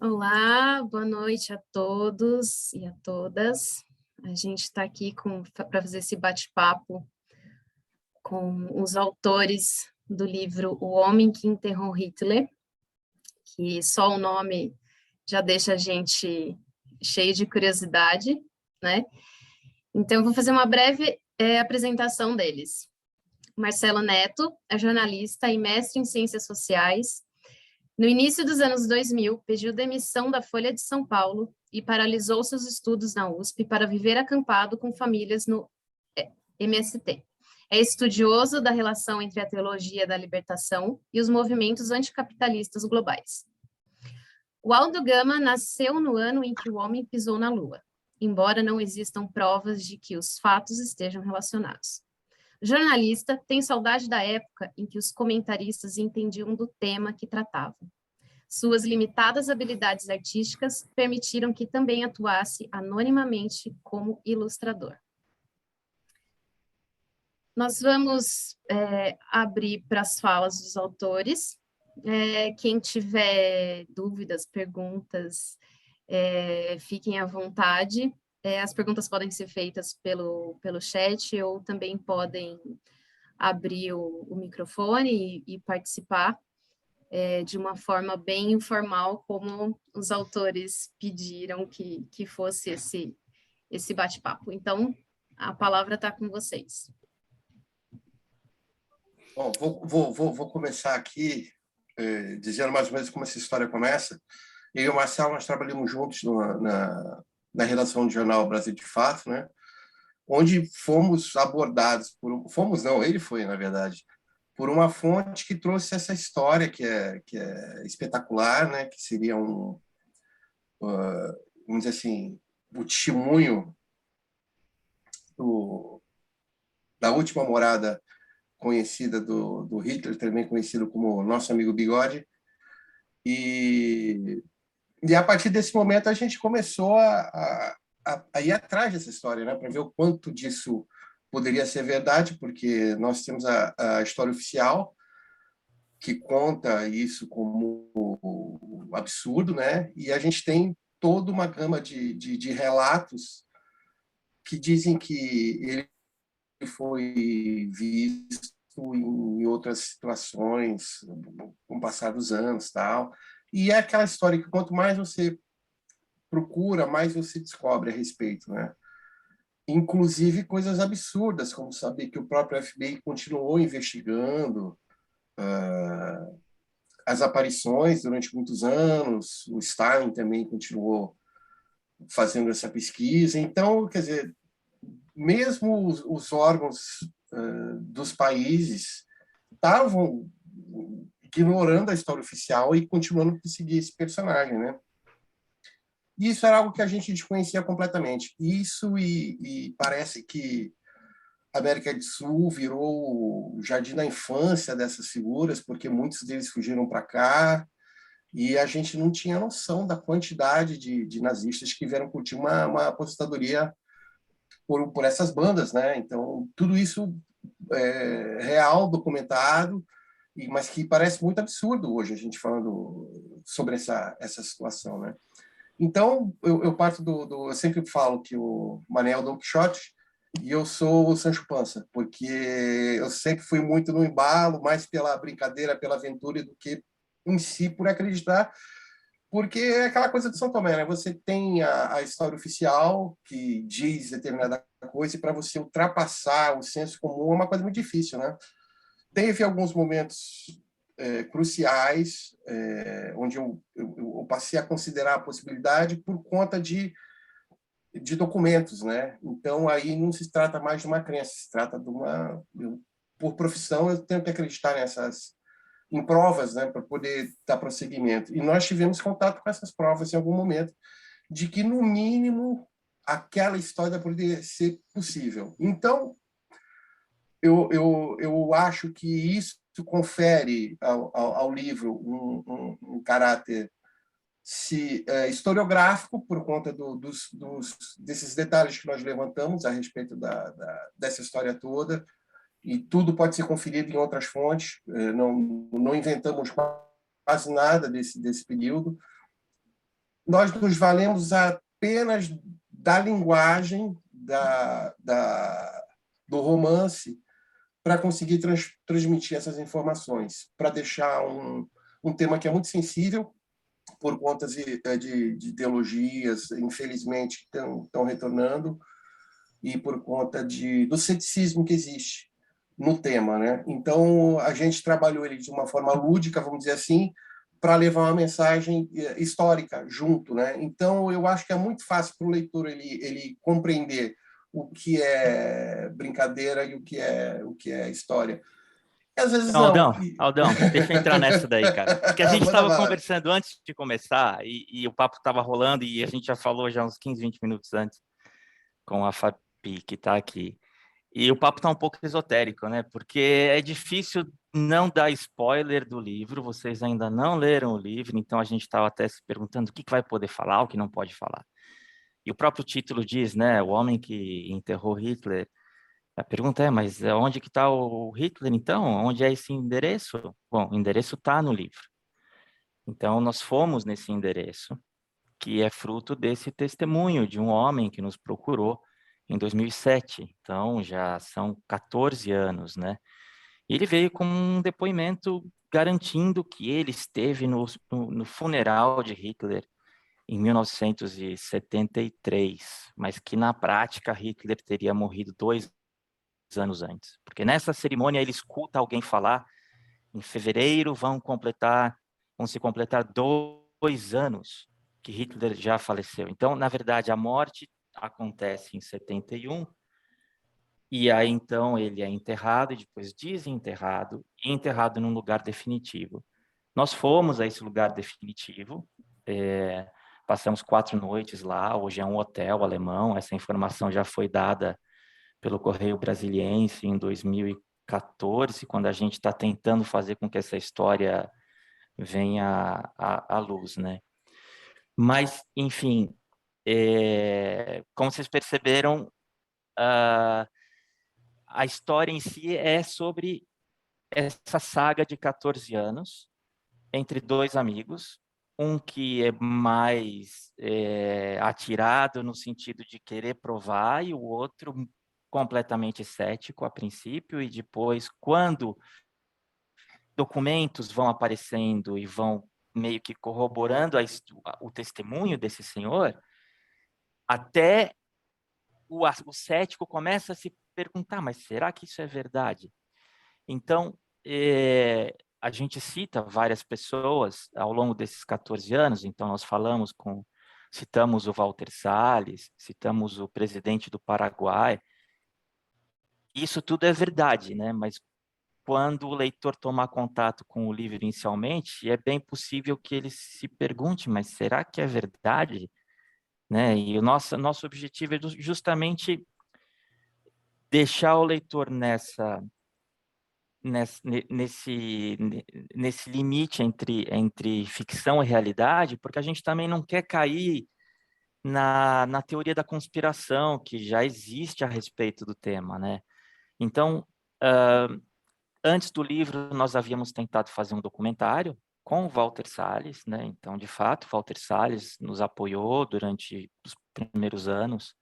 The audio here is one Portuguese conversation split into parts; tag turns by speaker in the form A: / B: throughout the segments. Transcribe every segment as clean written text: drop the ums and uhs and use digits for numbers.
A: Olá, boa noite a todos e a todas. A gente está aqui para fazer esse bate-papo com os autores do livro O Homem que Enterrou Hitler, que só o nome já deixa a gente cheio de curiosidade, né? Então, eu vou fazer uma breve apresentação deles. Marcelo Neto é jornalista e mestre em Ciências Sociais. No início dos anos 2000, pediu demissão da Folha de São Paulo e paralisou seus estudos na USP para viver acampado com famílias no MST. É estudioso da relação entre a teologia da libertação e os movimentos anticapitalistas globais. O Aldo Gama nasceu no ano em que o homem pisou na Lua, embora não existam provas de que os fatos estejam relacionados. O jornalista tem saudade da época em que os comentaristas entendiam do tema que tratavam. Suas limitadas habilidades artísticas permitiram que também atuasse anonimamente como ilustrador. Nós vamos abrir para as falas dos autores. Quem tiver dúvidas, perguntas, fiquem à vontade. As perguntas podem ser feitas pelo chat ou também podem abrir o microfone e participar de uma forma bem informal, como os autores pediram que fosse esse bate-papo. Então, a palavra está com vocês.
B: Bom, vou começar aqui dizendo mais ou menos como essa história começa. Eu e o Marcelo, nós trabalhamos juntos na redação do jornal Brasil de Fato, né? Onde fomos abordados fomos não, ele foi, na verdade, por uma fonte que trouxe essa história que é espetacular, né? Que seria vamos dizer assim, o testemunho da última morada conhecida do Hitler, também conhecido como Nosso Amigo Bigode. E a partir desse momento a gente começou a ir atrás dessa história, né, para ver o quanto disso poderia ser verdade, porque nós temos a história oficial, que conta isso como absurdo, né, e a gente tem toda uma gama de relatos que dizem que ele foi visto em outras situações com o passar dos anos, tal. E é aquela história que quanto mais você procura, mais você descobre a respeito, né? Inclusive coisas absurdas, como saber que o próprio FBI continuou investigando as aparições durante muitos anos, o Stalin também continuou fazendo essa pesquisa. Então, quer dizer, mesmo os órgãos dos países estavam ignorando a história oficial e continuando a perseguir esse personagem, né? Isso era algo que a gente desconhecia completamente. Isso e parece que a América do Sul virou o jardim da infância dessas figuras, porque muitos deles fugiram para cá e a gente não tinha noção da quantidade de nazistas que vieram curtir uma aposentadoria por essas bandas, né? Então, tudo isso é real, documentado, mas que parece muito absurdo hoje a gente falando sobre essa situação, né? Então, eu parto eu sempre falo que o Mané é o Don Quixote e eu sou o Sancho Panza, porque eu sempre fui muito no embalo, mais pela brincadeira, pela aventura, do que em si por acreditar, porque é aquela coisa de São Tomé, né? Você tem a história oficial que diz determinada coisa e para você ultrapassar o senso comum é uma coisa muito difícil, né? Teve alguns momentos cruciais onde eu passei a considerar a possibilidade por conta de documentos, né? Então aí não se trata mais de uma crença, se trata de por profissão eu tenho que acreditar em provas, né, para poder dar prosseguimento. E nós tivemos contato com essas provas em algum momento de que no mínimo aquela história poderia ser possível. Então eu acho que isso confere ao livro um caráter historiográfico por conta desses detalhes que nós levantamos a respeito dessa história toda, e tudo pode ser conferido em outras fontes, não inventamos quase nada desse período, nós nos valemos apenas da linguagem do romance para conseguir transmitir essas informações, para deixar um tema que é muito sensível, por conta de ideologias, infelizmente, que estão retornando, e por conta do ceticismo que existe no tema, né? Então, a gente trabalhou ele de uma forma lúdica, vamos dizer assim, para levar uma mensagem histórica junto, né? Então, eu acho que é muito fácil para o leitor ele compreender o que é brincadeira e o que é história. E às vezes
C: Então,
B: não.
C: Aldão, deixa eu entrar nessa daí, cara. Porque a gente
B: Manda
C: estava
B: bala.
C: conversando antes de começar e o papo estava rolando e a gente já falou já uns 15, 20 minutos antes com a Fabi, que está aqui. E o papo está um pouco esotérico, né? Porque é difícil não dar spoiler do livro, vocês ainda não leram o livro, então a gente estava até se perguntando o que vai poder falar, o que não pode falar. E o próprio título diz, né? O homem que enterrou Hitler. A pergunta é, mas onde que está o Hitler, então? Onde é esse endereço? Bom, o endereço está no livro. Então, nós fomos nesse endereço, que é fruto desse testemunho de um homem que nos procurou em 2007. Então, já são 14 anos, né? E ele veio com um depoimento garantindo que ele esteve no funeral de Hitler em 1973, mas que na prática Hitler teria morrido 2 anos antes. Porque nessa cerimônia ele escuta alguém falar, em fevereiro vão se completar 2 anos que Hitler já faleceu. Então, na verdade, a morte acontece em 71, e aí então ele é enterrado e depois desenterrado e enterrado num lugar definitivo. Nós fomos a esse lugar definitivo, passamos 4 noites lá, hoje é um hotel alemão, essa informação já foi dada pelo Correio Brasiliense em 2014, quando a gente está tentando fazer com que essa história venha à luz, né? Mas, enfim, como vocês perceberam, a história em si é sobre essa saga de 14 anos entre dois amigos, um que é mais atirado no sentido de querer provar e o outro completamente cético a princípio, e depois, quando documentos vão aparecendo e vão meio que corroborando o testemunho desse senhor, até o cético começa a se perguntar, mas será que isso é verdade? Então, a gente cita várias pessoas ao longo desses 14 anos, então nós citamos o Walter Salles, citamos o presidente do Paraguai. Isso tudo é verdade, né? Mas quando o leitor tomar contato com o livro inicialmente, é bem possível que ele se pergunte, mas será que é verdade? Né? E o nosso objetivo é justamente deixar o leitor nesse limite entre ficção e realidade, porque a gente também não quer cair na teoria da conspiração, que já existe a respeito do tema, né? Então, antes do livro, nós havíamos tentado fazer um documentário com o Walter Salles, né? Então, de fato, o Walter Salles nos apoiou durante os primeiros anos,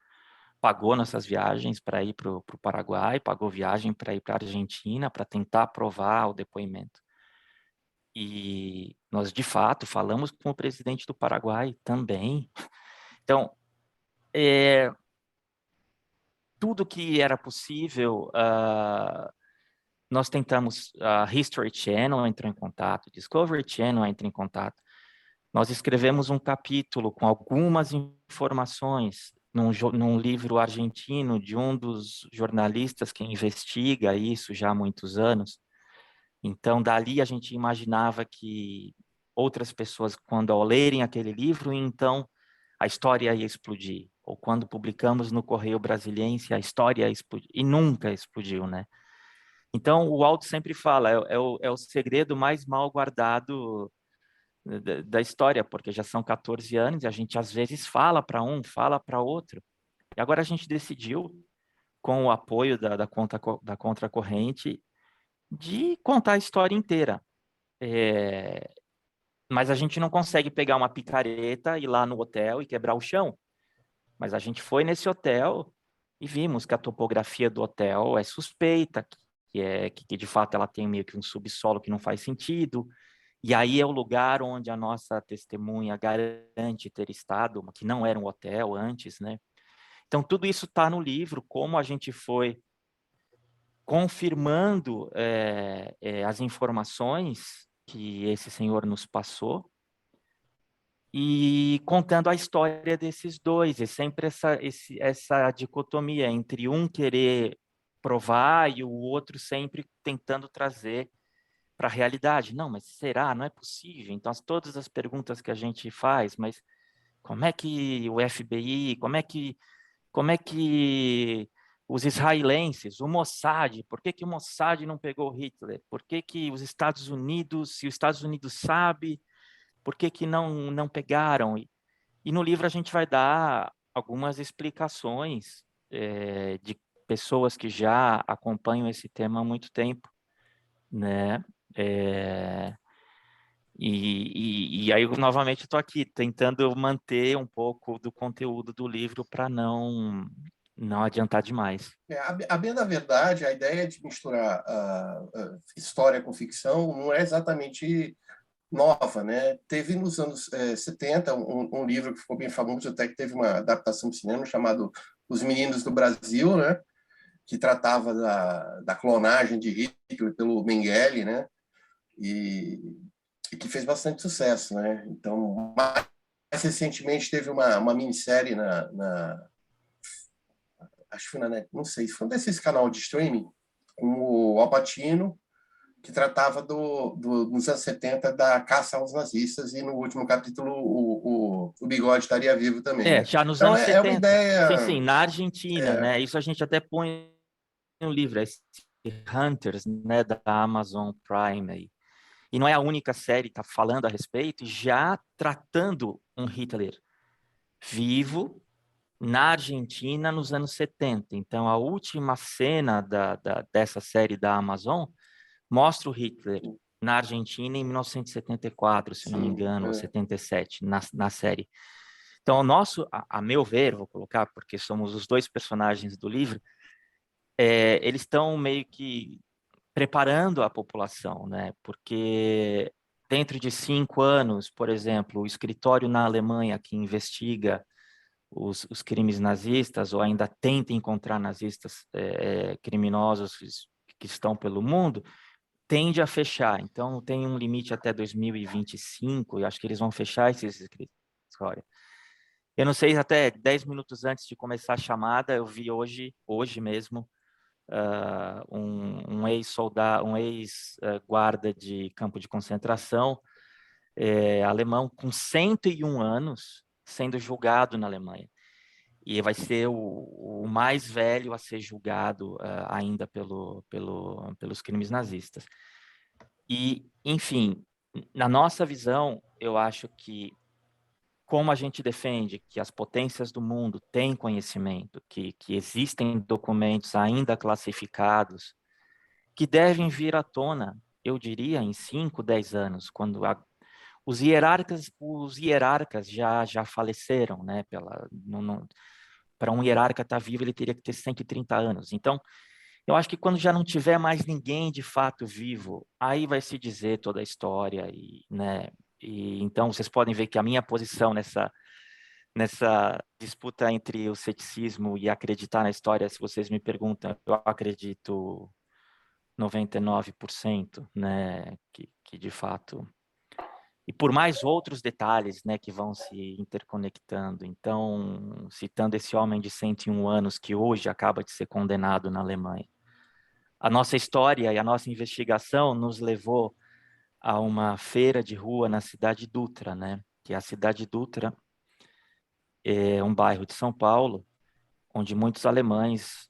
C: pagou nossas viagens para ir para o Paraguai, pagou viagem para ir para a Argentina, para tentar provar o depoimento. E nós, de fato, falamos com o presidente do Paraguai também. Então, tudo que era possível, nós tentamos, a History Channel entrou em contato, Discovery Channel entrou em contato. Nós escrevemos um capítulo com algumas informações num livro argentino de um dos jornalistas que investiga isso já há muitos anos. Então, dali a gente imaginava que outras pessoas, quando ao lerem aquele livro, então a história ia explodir. Ou quando publicamos no Correio Brasiliense, a história ia explodir. E nunca explodiu, né? Então, o Aldo sempre fala, é o segredo mais mal guardado da história, porque já são 14 anos e a gente às vezes fala para um, fala para outro. E agora a gente decidiu, com o apoio da Contracorrente, de contar a história inteira. mas a gente não consegue pegar uma picareta, ir lá no hotel e quebrar o chão. Mas a gente foi nesse hotel e vimos que a topografia do hotel é suspeita, que de fato ela tem meio que um subsolo que não faz sentido. E aí é o lugar onde a nossa testemunha garante ter estado, que não era um hotel antes, né? Então tudo isso está no livro, como a gente foi confirmando as informações que esse senhor nos passou e contando a história desses dois. É sempre essa dicotomia entre um querer provar e o outro sempre tentando trazer para a realidade. Não, mas será? Não é possível. Então, todas as perguntas que a gente faz, mas como é que o FBI, como é que os israelenses, o Mossad, por que o Mossad não pegou Hitler? Por que os Estados Unidos, se os Estados Unidos sabe, por que não pegaram? E no livro a gente vai dar algumas explicações de pessoas que já acompanham esse tema há muito tempo, né? É, e aí, novamente, estou aqui tentando manter um pouco do conteúdo do livro para não adiantar demais.
B: A bem da verdade, a ideia de misturar a história com ficção não é exatamente nova, né? Teve nos anos 70 um livro que ficou bem famoso, até que teve uma adaptação de cinema chamado Os Meninos do Brasil, né? Que tratava da clonagem de Hitler pelo Mengele, né? E que fez bastante sucesso, né? Então, mais recentemente teve uma minissérie acho que foi na Net, não sei, foi um desses canal de streaming com o Al Pacino, que tratava nos anos 70 da caça aos nazistas, e no último capítulo o Bigode estaria vivo também, né?
C: Já nos
B: Então
C: anos
B: é uma
C: 70, sim,
B: ideia...
C: sim, na Argentina,
B: É,
C: né? Isso a gente até põe no livro, esse Hunters, né, da Amazon Prime aí. E não é a única série que está falando a respeito, já tratando um Hitler vivo na Argentina nos anos 70. Então, a última cena dessa série da Amazon mostra o Hitler na Argentina em 1974, se não me
B: sim,
C: engano, ou 77, na série. Então, a meu ver, vou colocar, porque somos os dois personagens do livro, eles estão meio que preparando a população, né? Porque dentro de 5 anos, por exemplo, o escritório na Alemanha que investiga os crimes nazistas, ou ainda tenta encontrar nazistas criminosos que estão pelo mundo, tende a fechar. Então, tem um limite até 2025, e acho que eles vão fechar esse escritório. Eu não sei, até 10 minutos antes de começar a chamada, eu vi hoje mesmo, um ex-soldado, um ex-guarda de campo de concentração alemão com 101 anos sendo julgado na Alemanha. E vai ser o mais velho a ser julgado ainda pelos crimes nazistas. E, enfim, na nossa visão, eu acho que, como a gente defende que as potências do mundo têm conhecimento, que existem documentos ainda classificados, que devem vir à tona, eu diria, em 5, 10 anos, quando os hierarcas já faleceram, né? Para um hierarca estar vivo, ele teria que ter 130 anos. Então, eu acho que quando já não tiver mais ninguém de fato vivo, aí vai se dizer toda a história, né? E então vocês podem ver que a minha posição nessa disputa entre o ceticismo e acreditar na história, se vocês me perguntam, eu acredito 99%, né, que de fato, e por mais outros detalhes, né, que vão se interconectando. Então, citando esse homem de 101 anos que hoje acaba de ser condenado na Alemanha. A nossa história e a nossa investigação nos levou a uma feira de rua na cidade Dutra, né, que a cidade Dutra é um bairro de São Paulo, onde muitos alemães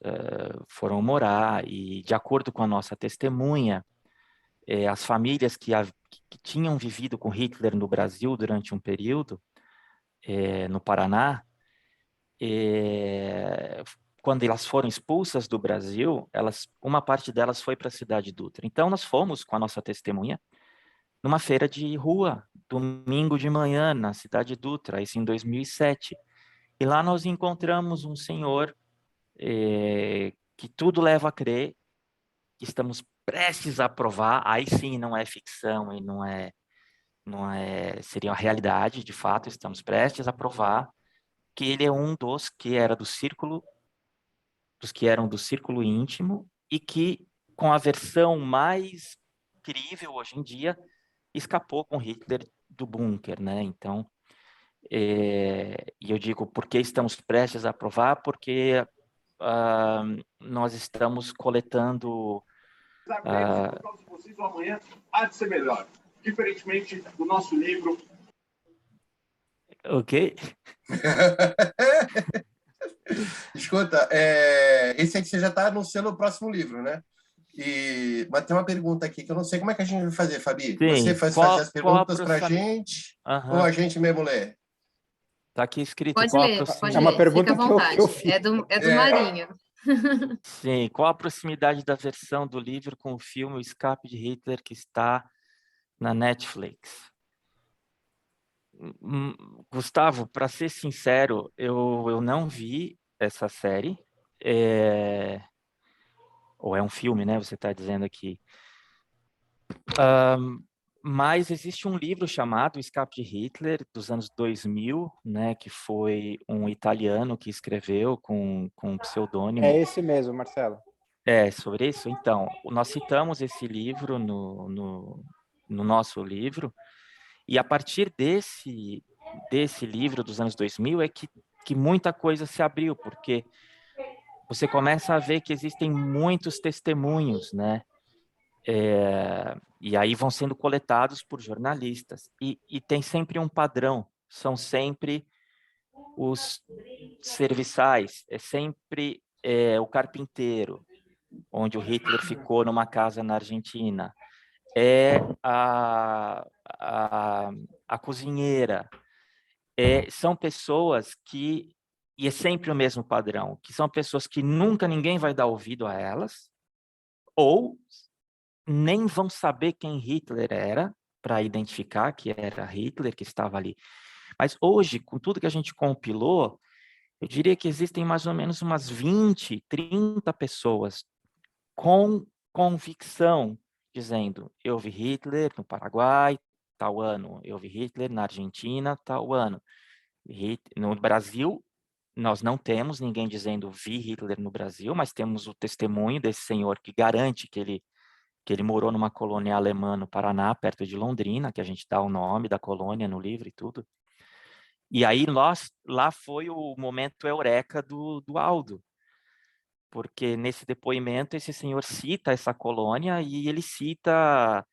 C: foram morar, e de acordo com a nossa testemunha, as famílias que tinham vivido com Hitler no Brasil durante um período, no Paraná, quando elas foram expulsas do Brasil, uma parte delas foi para a cidade Dutra. Então, nós fomos com a nossa testemunha numa feira de rua domingo de manhã na cidade de Dutra, isso em 2007. E lá nós encontramos um senhor que tudo leva a crer que estamos prestes a aprovar. Aí sim, não é ficção e seria uma realidade, de fato, estamos prestes a aprovar que ele é um dos que era do círculo, dos que eram do círculo íntimo e que, com a versão mais crível hoje em dia, escapou com Hitler do bunker, né? Então, e eu digo, por que estamos prestes a aprovar? Porque nós estamos coletando...
D: Por causa de vocês, o amanhã há de ser melhor. Diferentemente do nosso livro.
C: Ok?
B: Escuta, esse aqui você já está anunciando o próximo livro, né? Mas tem uma pergunta aqui que eu não sei como é que a gente vai fazer, Fabi.
C: Sim.
B: Você fazer as perguntas para a gente ou a gente mesmo lê?
C: Está aqui escrito
A: Pode
C: qual a
A: ler,
C: proximidade.
A: pode
E: É uma
A: ler,
E: pergunta
A: fica à vontade.
E: que eu fiz.
A: É do Marinho.
C: Sim, qual a proximidade da versão do livro com o filme O Escape de Hitler que está na Netflix? Gustavo, para ser sincero, eu não vi essa série. Ou é um filme, né? Você está dizendo aqui. Mas existe um livro chamado O Escape de Hitler, dos anos 2000, né? Que foi um italiano que escreveu com um pseudônimo.
E: É esse mesmo, Marcelo.
C: Sobre isso? Então, nós citamos esse livro no nosso livro, e a partir desse livro dos anos 2000 é que muita coisa se abriu, porque você começa a ver que existem muitos testemunhos, né? E aí vão sendo coletados por jornalistas, e tem sempre um padrão, são sempre os serviçais, é sempre o carpinteiro, onde o Hitler ficou numa casa na Argentina, é a cozinheira, são pessoas que, e é sempre o mesmo padrão, que são pessoas que nunca ninguém vai dar ouvido a elas, ou nem vão saber quem Hitler era, para identificar que era Hitler que estava ali. Mas hoje, com tudo que a gente compilou, eu diria que existem mais ou menos umas 20, 30 pessoas com convicção, dizendo, eu vi Hitler no Paraguai, tal ano, eu vi Hitler na Argentina, tal ano. No Brasil, nós não temos ninguém dizendo vi Hitler no Brasil, mas temos o testemunho desse senhor que garante que ele morou numa colônia alemã no Paraná, perto de Londrina, que a gente dá o nome da colônia no livro e tudo. E aí lá foi o momento eureka do Aldo, porque nesse depoimento esse senhor cita essa colônia e ele cita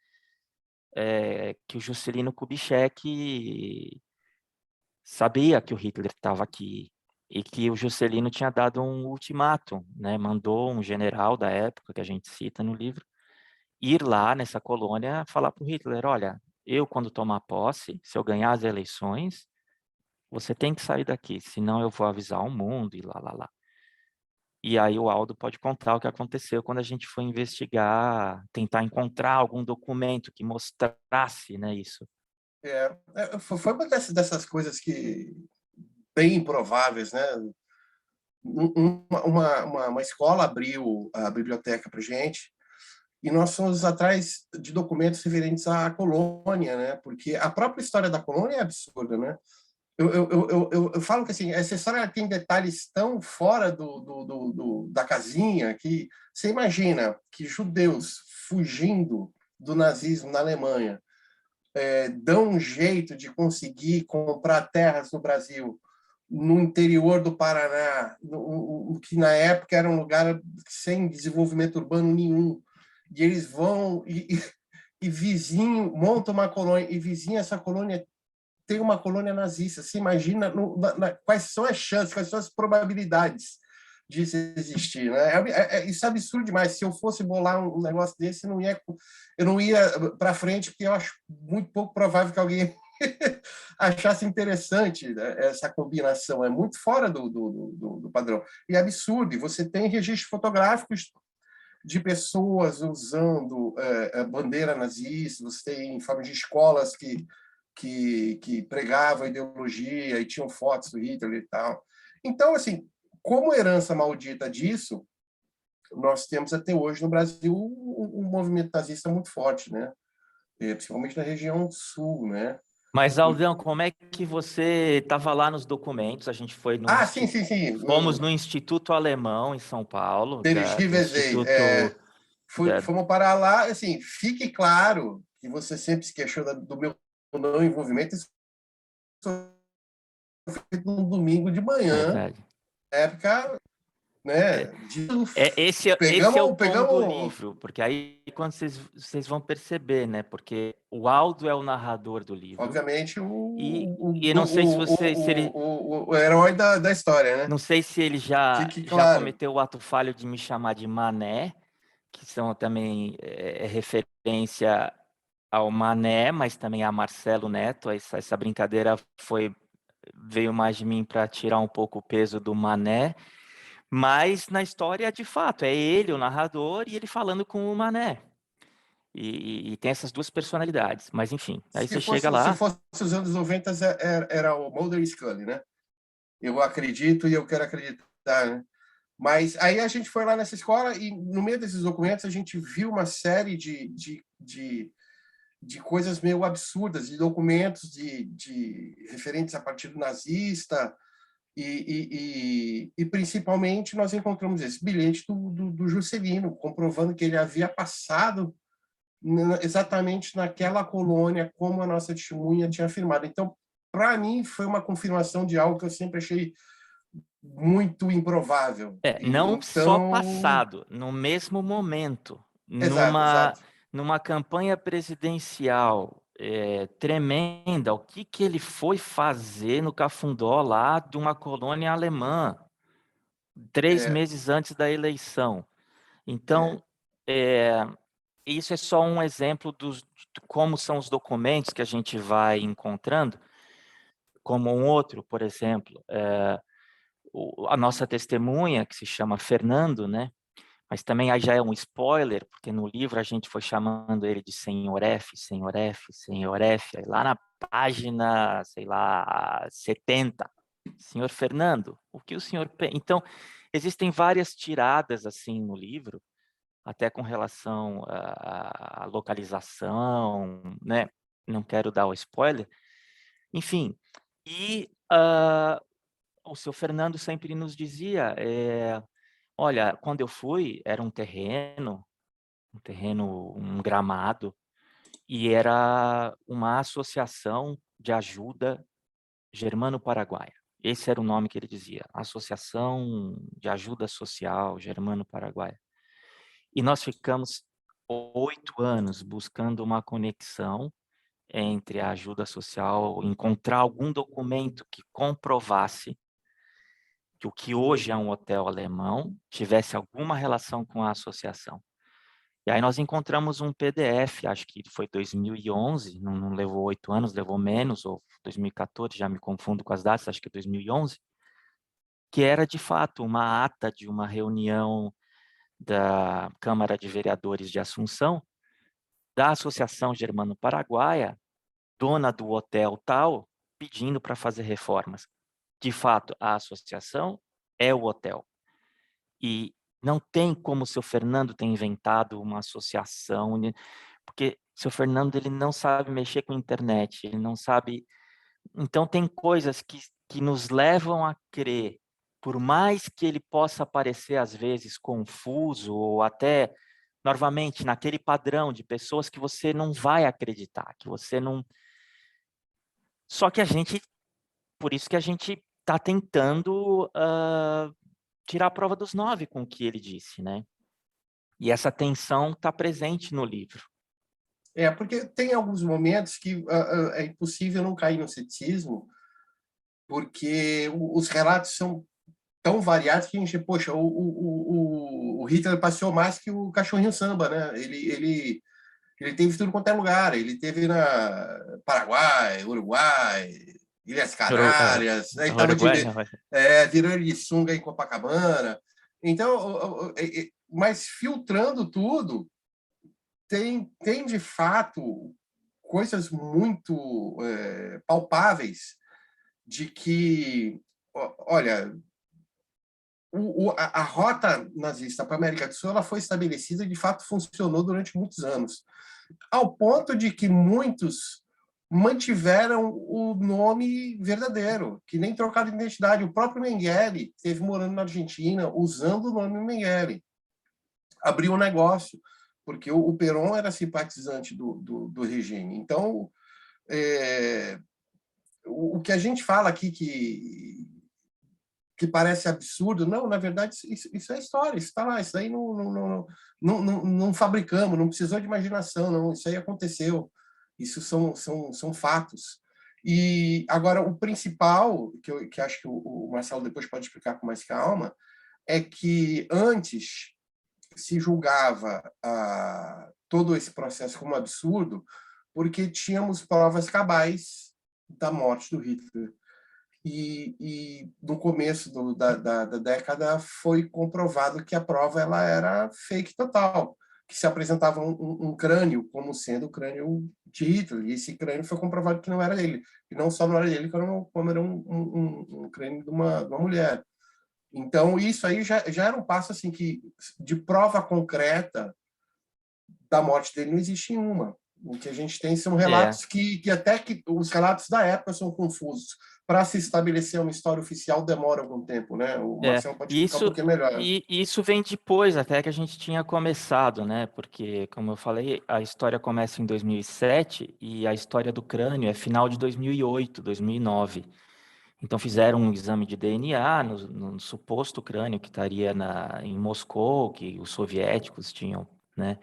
C: que o Juscelino Kubitschek sabia que o Hitler estava aqui e que o Juscelino tinha dado um ultimato, né? Mandou um general da época, que a gente cita no livro, ir lá nessa colônia falar para o Hitler, olha, eu quando tomar posse, se eu ganhar as eleições, você tem que sair daqui, senão eu vou avisar o mundo e lá, lá, lá. E aí o Aldo pode contar o que aconteceu quando a gente foi investigar, tentar encontrar algum documento que mostrasse, né, isso.
B: Foi uma dessas coisas que bem improváveis, né? Uma escola abriu a biblioteca para gente e nós fomos atrás de documentos referentes à colônia, né? Porque a própria história da colônia é absurda, né? Eu falo que assim, essa história tem detalhes tão fora da casinha que você imagina que judeus fugindo do nazismo na Alemanha dão um jeito de conseguir comprar terras no Brasil, no interior do Paraná, o que na época era um lugar sem desenvolvimento urbano nenhum, e eles vão e vizinho monta uma colônia, e vizinho essa colônia tem uma colônia nazista. Você imagina quais são as chances, quais são as probabilidades disso existir, né? Isso é absurdo demais. Se eu fosse bolar um negócio desse, eu não ia para frente, porque eu acho muito pouco provável que alguém achasse interessante, né, essa combinação. É muito fora do padrão. E é absurdo. E você tem registros fotográficos de pessoas usando a bandeira nazista, você tem informes de escolas que que pregavam ideologia e tinham fotos do Hitler e tal. Então, assim, como herança maldita disso, nós temos até hoje no Brasil um movimento nazista muito forte, né? Principalmente na região sul, né?
C: Mas, Aldão, como é que você estava lá nos documentos? A gente foi
B: Sim, sim, sim.
C: fomos no Instituto Alemão, em São Paulo, do
B: Berigivesei.
C: Instituto...
B: Fomos parar lá, assim, fique claro que você sempre se questiona do meu não envolvimento, isso foi feito num domingo de manhã,
C: Verdade.
B: época, né?
C: Esse é o tom do livro, porque aí quando vocês vão perceber, né? Porque o Aldo é o narrador do livro.
B: Obviamente,
C: e não sei se ele...
B: o herói da história, né?
C: Não sei se ele já
B: claro.
C: cometeu o ato falho de me chamar de Mané, que são também referência ao Mané, mas também a Marcelo Neto. Essa brincadeira veio mais de mim para tirar um pouco o peso do Mané. Mas na história, de fato, é ele, o narrador, e ele falando com o Mané. E tem essas duas personalidades. Mas, enfim, aí você chega lá...
B: Se fosse os anos 90, era o Mulder e Scully, né? Eu acredito e eu quero acreditar, né? Mas aí a gente foi lá nessa escola e, no meio desses documentos, a gente viu uma série de coisas meio absurdas, de documentos de referentes a partido nazista, e principalmente nós encontramos esse bilhete do Juscelino, comprovando que ele havia passado exatamente naquela colônia, como a nossa testemunha tinha afirmado. Então, para mim, foi uma confirmação de algo que eu sempre achei muito improvável.
C: Não
B: então...
C: só passado, no mesmo momento,
B: exato.
C: numa campanha presidencial tremenda, o que ele foi fazer no Cafundó, lá de uma colônia alemã, 3 meses antes da eleição. Então, isso é só um exemplo de como são os documentos que a gente vai encontrando, como um outro, por exemplo, a nossa testemunha, que se chama Fernando, né? Mas também aí já é um spoiler, porque no livro a gente foi chamando ele de Senhor F, Senhor F, Senhor F, aí lá na página, sei lá, 70. Senhor Fernando, o que o senhor... Então, existem várias tiradas assim no livro, até com relação à localização, né? Não quero dar o spoiler. Enfim, e o seu Fernando sempre nos dizia, olha, quando eu fui, era um terreno, um gramado, e era uma associação de ajuda germano-paraguaia. Esse era o nome que ele dizia, Associação de Ajuda Social Germano-Paraguaia. E nós ficamos 8 anos buscando uma conexão entre a ajuda social, encontrar algum documento que comprovasse que o que hoje é um hotel alemão tivesse alguma relação com a associação. E aí nós encontramos um PDF, acho que foi 2011, não levou 8 anos, levou menos, ou 2014, já me confundo com as datas, acho que 2011, que era de fato uma ata de uma reunião da Câmara de Vereadores de Assunção, da Associação Germano-Paraguaia, dona do hotel tal, pedindo para fazer reformas. De fato, a associação é o hotel. E não tem como o seu Fernando ter inventado uma associação, porque o seu Fernando ele não sabe mexer com a internet, ele não sabe... Então, tem coisas que nos levam a crer, por mais que ele possa parecer, às vezes, confuso, ou até, novamente, naquele padrão de pessoas que você não vai acreditar, que você não... Só que por isso que a gente está tentando tirar a prova dos 9 com o que ele disse, né? E essa tensão está presente no livro.
B: Porque tem alguns momentos que é impossível não cair no ceticismo, porque os relatos são tão variados que a gente, poxa, o Hitler passeou mais que o cachorrinho samba, né? Ele teve tudo quanto é lugar, ele teve na Paraguai, Uruguai, Ilhas Canárias, né? Virou de sunga em Copacabana. Então, mas filtrando tudo, tem de fato coisas muito palpáveis de que, olha, a rota nazista para a América do Sul ela foi estabelecida e, de fato, funcionou durante muitos anos, ao ponto de que muitos mantiveram o nome verdadeiro, que nem trocaram de identidade. O próprio Mengele esteve morando na Argentina usando o nome Mengele. Abriu um negócio, porque o Perón era simpatizante do regime. Então, o que a gente fala aqui que parece absurdo, não, na verdade, isso é história, isso está lá, isso aí não fabricamos, não precisou de imaginação, não, isso aí aconteceu, isso são fatos. E agora, o principal, que acho que o Marcelo depois pode explicar com mais calma, é que antes se julgava todo esse processo como absurdo porque tínhamos provas cabais da morte do Hitler. E no começo da década foi comprovado que a prova ela era fake total, que se apresentava um crânio como sendo o crânio de Hitler, e esse crânio foi comprovado que não era dele, e não só não era dele, como era um crânio de uma mulher. Então, isso aí já era um passo assim, que de prova concreta da morte dele não existe uma. O que a gente tem são relatos que até que os relatos da época são confusos. Para se estabelecer uma história oficial demora algum tempo, né? O Marcelo pode explicar um pouquinho melhor.
C: E isso vem depois até que a gente tinha começado, né? Porque, como eu falei, a história começa em 2007 e a história do crânio é final de 2008, 2009. Então fizeram um exame de DNA no suposto crânio que estaria em Moscou, que os soviéticos tinham, né?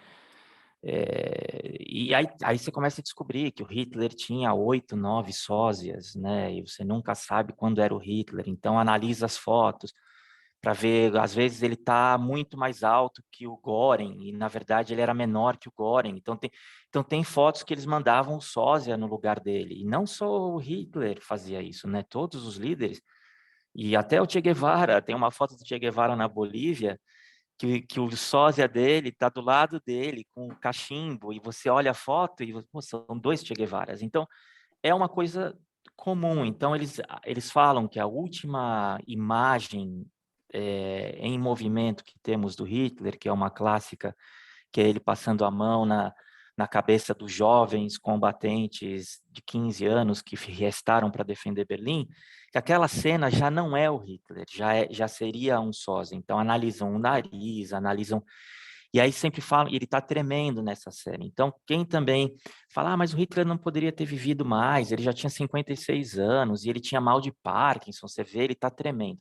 C: E aí você começa a descobrir que o Hitler tinha 8, 9 sósias, né? E você nunca sabe quando era o Hitler. Então analisa as fotos para ver, às vezes ele está muito mais alto que o Göring e na verdade ele era menor que o Göring. Então tem fotos que eles mandavam o sósia no lugar dele. E não só o Hitler fazia isso, né? Todos os líderes e até o Che Guevara. Tem uma foto do Che Guevara na Bolívia que o sósia dele está do lado dele com um cachimbo, e você olha a foto e pô, são 2 Che Guevaras. Então, é uma coisa comum. Então, eles falam que a última imagem em movimento que temos do Hitler, que é uma clássica, que é ele passando a mão na cabeça dos jovens combatentes de 15 anos que restaram para defender Berlim, que aquela cena já não é o Hitler, já seria um sósia. Então, analisam o nariz, analisam... E aí sempre falam, e ele está tremendo nessa cena. Então, quem também fala, mas o Hitler não poderia ter vivido mais, ele já tinha 56 anos, e ele tinha mal de Parkinson, você vê, ele está tremendo.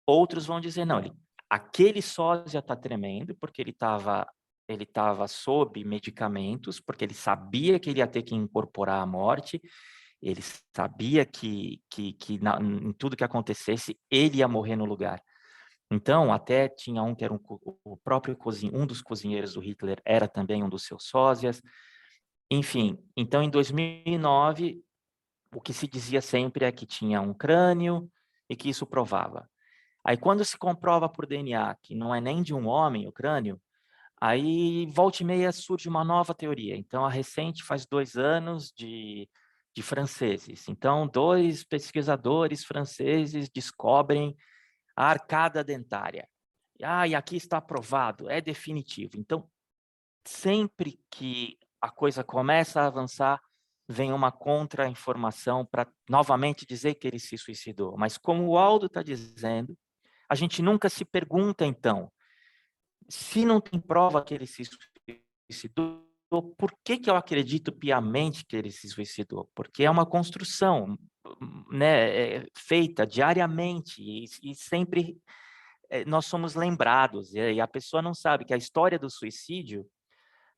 C: Outros vão dizer, não, aquele sósia está tremendo, porque ele estava sob medicamentos, porque ele sabia que ele ia ter que incorporar a morte, ele sabia que em tudo que acontecesse, ele ia morrer no lugar. Então, até tinha um que era o próprio um dos cozinheiros do Hitler, era também um dos seus sósias. Enfim, então em 2009, o que se dizia sempre é que tinha um crânio e que isso provava. Aí quando se comprova por DNA que não é nem de um homem o crânio, aí volta e meia surge uma nova teoria. Então a recente faz 2 anos de franceses. Então 2 pesquisadores franceses descobrem a arcada dentária. E aqui está aprovado, é definitivo. Então sempre que a coisa começa a avançar, vem uma contra-informação para novamente dizer que ele se suicidou. Mas como o Aldo está dizendo, a gente nunca se pergunta, então, se não tem prova que ele se suicidou, por que eu acredito piamente que ele se suicidou? Porque é uma construção, né, feita diariamente e sempre nós somos lembrados. E a pessoa não sabe que a história do suicídio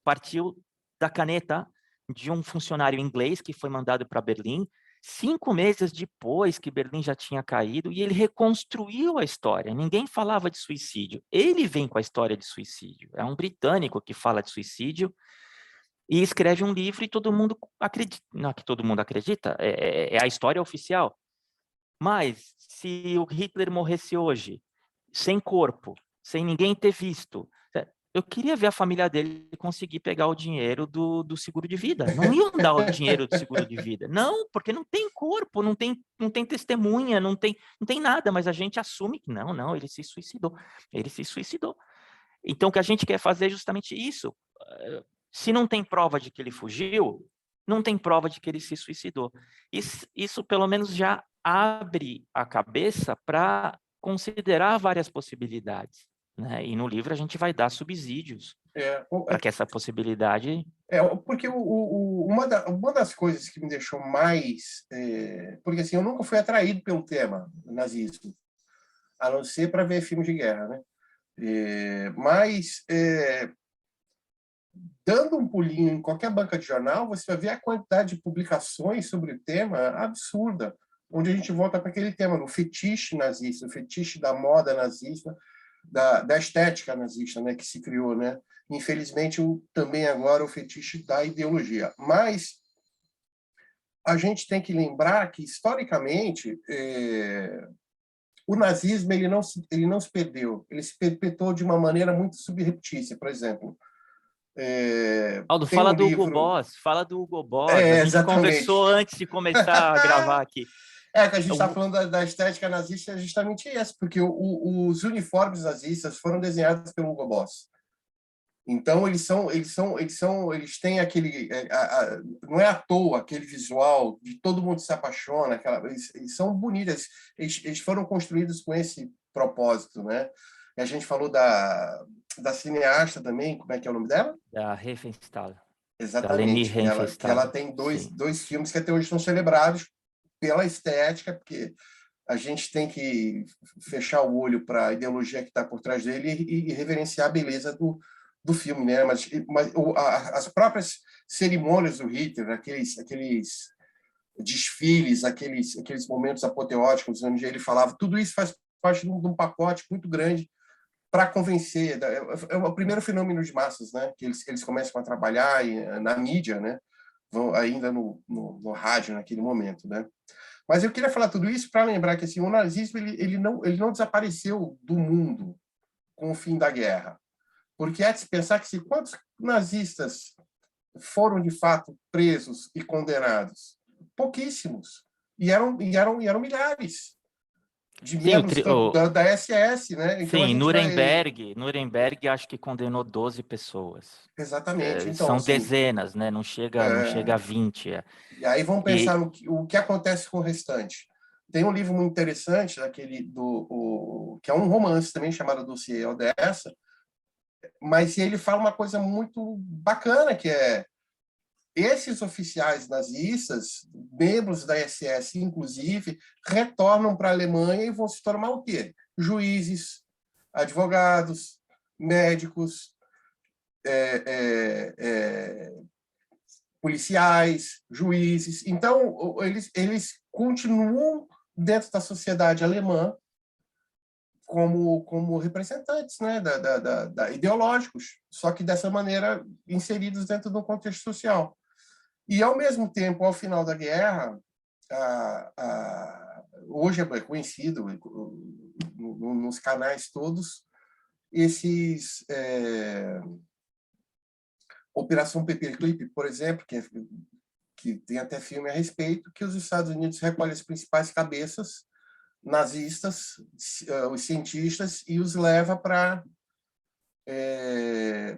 C: partiu da caneta de um funcionário inglês que foi mandado para Berlim 5 meses depois que Berlim já tinha caído, e ele reconstruiu a história. Ninguém falava de suicídio. Ele vem com a história de suicídio. É um britânico que fala de suicídio e escreve um livro e todo mundo acredita. Não é que todo mundo acredita, é a história oficial. Mas se o Hitler morresse hoje, sem corpo, sem ninguém ter visto, eu queria ver a família dele conseguir pegar o dinheiro do seguro de vida. Não iam dar o dinheiro do seguro de vida. Não, porque não tem corpo, não tem testemunha, não tem nada, mas a gente assume que não, ele se suicidou. Ele se suicidou. Então, o que a gente quer fazer é justamente isso. Se não tem prova de que ele fugiu, não tem prova de que ele se suicidou. Isso pelo menos já abre a cabeça para considerar várias possibilidades, né? E no livro a gente vai dar subsídios para que essa possibilidade...
B: Porque uma das coisas que me deixou mais... porque assim, eu nunca fui atraído pelo tema nazismo, a não ser para ver filmes de guerra, né? Mas, dando um pulinho em qualquer banca de jornal, você vai ver a quantidade de publicações sobre o tema absurda, onde a gente volta para aquele tema, do fetiche nazista, o fetiche da moda nazista, da estética nazista, né, que se criou, né? Infelizmente, também agora o fetiche da ideologia. Mas a gente tem que lembrar que, historicamente, o nazismo ele não se perdeu, ele se perpetuou de uma maneira muito subreptícia. Por exemplo,
C: Aldo,
B: tem
C: fala
B: um
C: do Hugo
B: livro...
C: Boss, fala do Hugo Boss. A gente conversou antes de começar a gravar aqui.
B: Que a gente está falando da estética nazista é justamente essa, porque os uniformes nazistas foram desenhados pelo Hugo Boss. Então eles têm aquele, não é à toa aquele visual de todo mundo se apaixona, eles são bonitos, eles foram construídos com esse propósito, né? E a gente falou da cineasta também, como é que é o nome dela?
C: Da Riefenstahl.
B: Exatamente, que ela tem dois filmes que até hoje são celebrados pela estética, porque a gente tem que fechar o olho para a ideologia que está por trás dele e reverenciar a beleza do filme, né? Mas as próprias cerimônias do Hitler, aqueles desfiles, aqueles momentos apoteóticos onde ele falava, tudo isso faz parte de um pacote muito grande para convencer. É o primeiro fenômeno de massas, né? Que eles começam a trabalhar na mídia, né? Vão ainda no rádio naquele momento, né? Mas eu queria falar tudo isso para lembrar que assim, o nazismo ele não desapareceu do mundo com o fim da guerra. Porque é de se pensar que quantos nazistas foram de fato presos e condenados? Pouquíssimos. E eram milhares de membros da SS, né? Então,
C: sim, Nuremberg acho que condenou 12 pessoas.
B: Exatamente. Então,
C: são
B: assim,
C: dezenas, né? Não chega a 20.
B: E aí vamos pensar o que acontece com o restante. Tem um livro muito interessante, que é um romance também, chamado Dossiê Odessa, mas ele fala uma coisa muito bacana, que é esses oficiais nazistas, membros da SS, inclusive, retornam para a Alemanha e vão se tornar o quê? Juízes, advogados, médicos, policiais, juízes. Então, eles continuam dentro da sociedade alemã como representantes, né, ideológicos, só que dessa maneira inseridos dentro do contexto social. E, ao mesmo tempo, ao final da guerra, hoje é conhecido nos canais todos, esses... Operação Paperclip, por exemplo, que tem até filme a respeito, que os Estados Unidos recolhem as principais cabeças nazistas, os cientistas, e os leva para...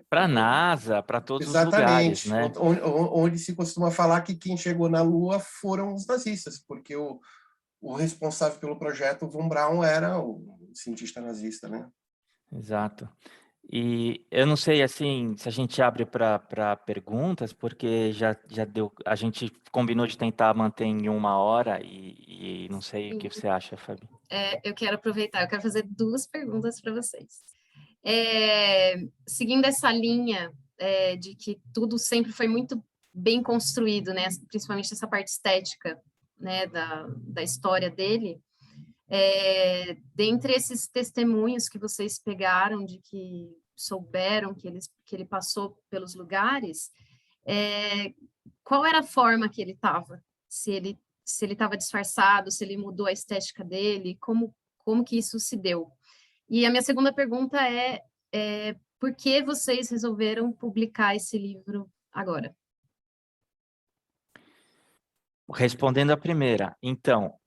C: para a NASA, para todos os lugares, né?
B: Onde se costuma falar que quem chegou na Lua foram os nazistas, porque o responsável pelo projeto Von Braun era o cientista nazista, né?
C: Exato. E eu não sei, assim, se a gente abre para perguntas, porque já deu, a gente combinou de tentar manter em 1 hora e não sei o que você acha, Fabi.
A: Eu quero aproveitar, eu quero fazer 2 perguntas para vocês. Seguindo essa linha de que tudo sempre foi muito bem construído, né, principalmente essa parte estética, né, da história dele, dentre esses testemunhos que vocês pegaram de que souberam que ele passou pelos lugares, qual era a forma que ele estava? Se ele estava disfarçado, se ele mudou a estética dele, como que isso se deu? E a minha segunda pergunta por que vocês resolveram publicar esse livro agora?
C: Respondendo a primeira, então,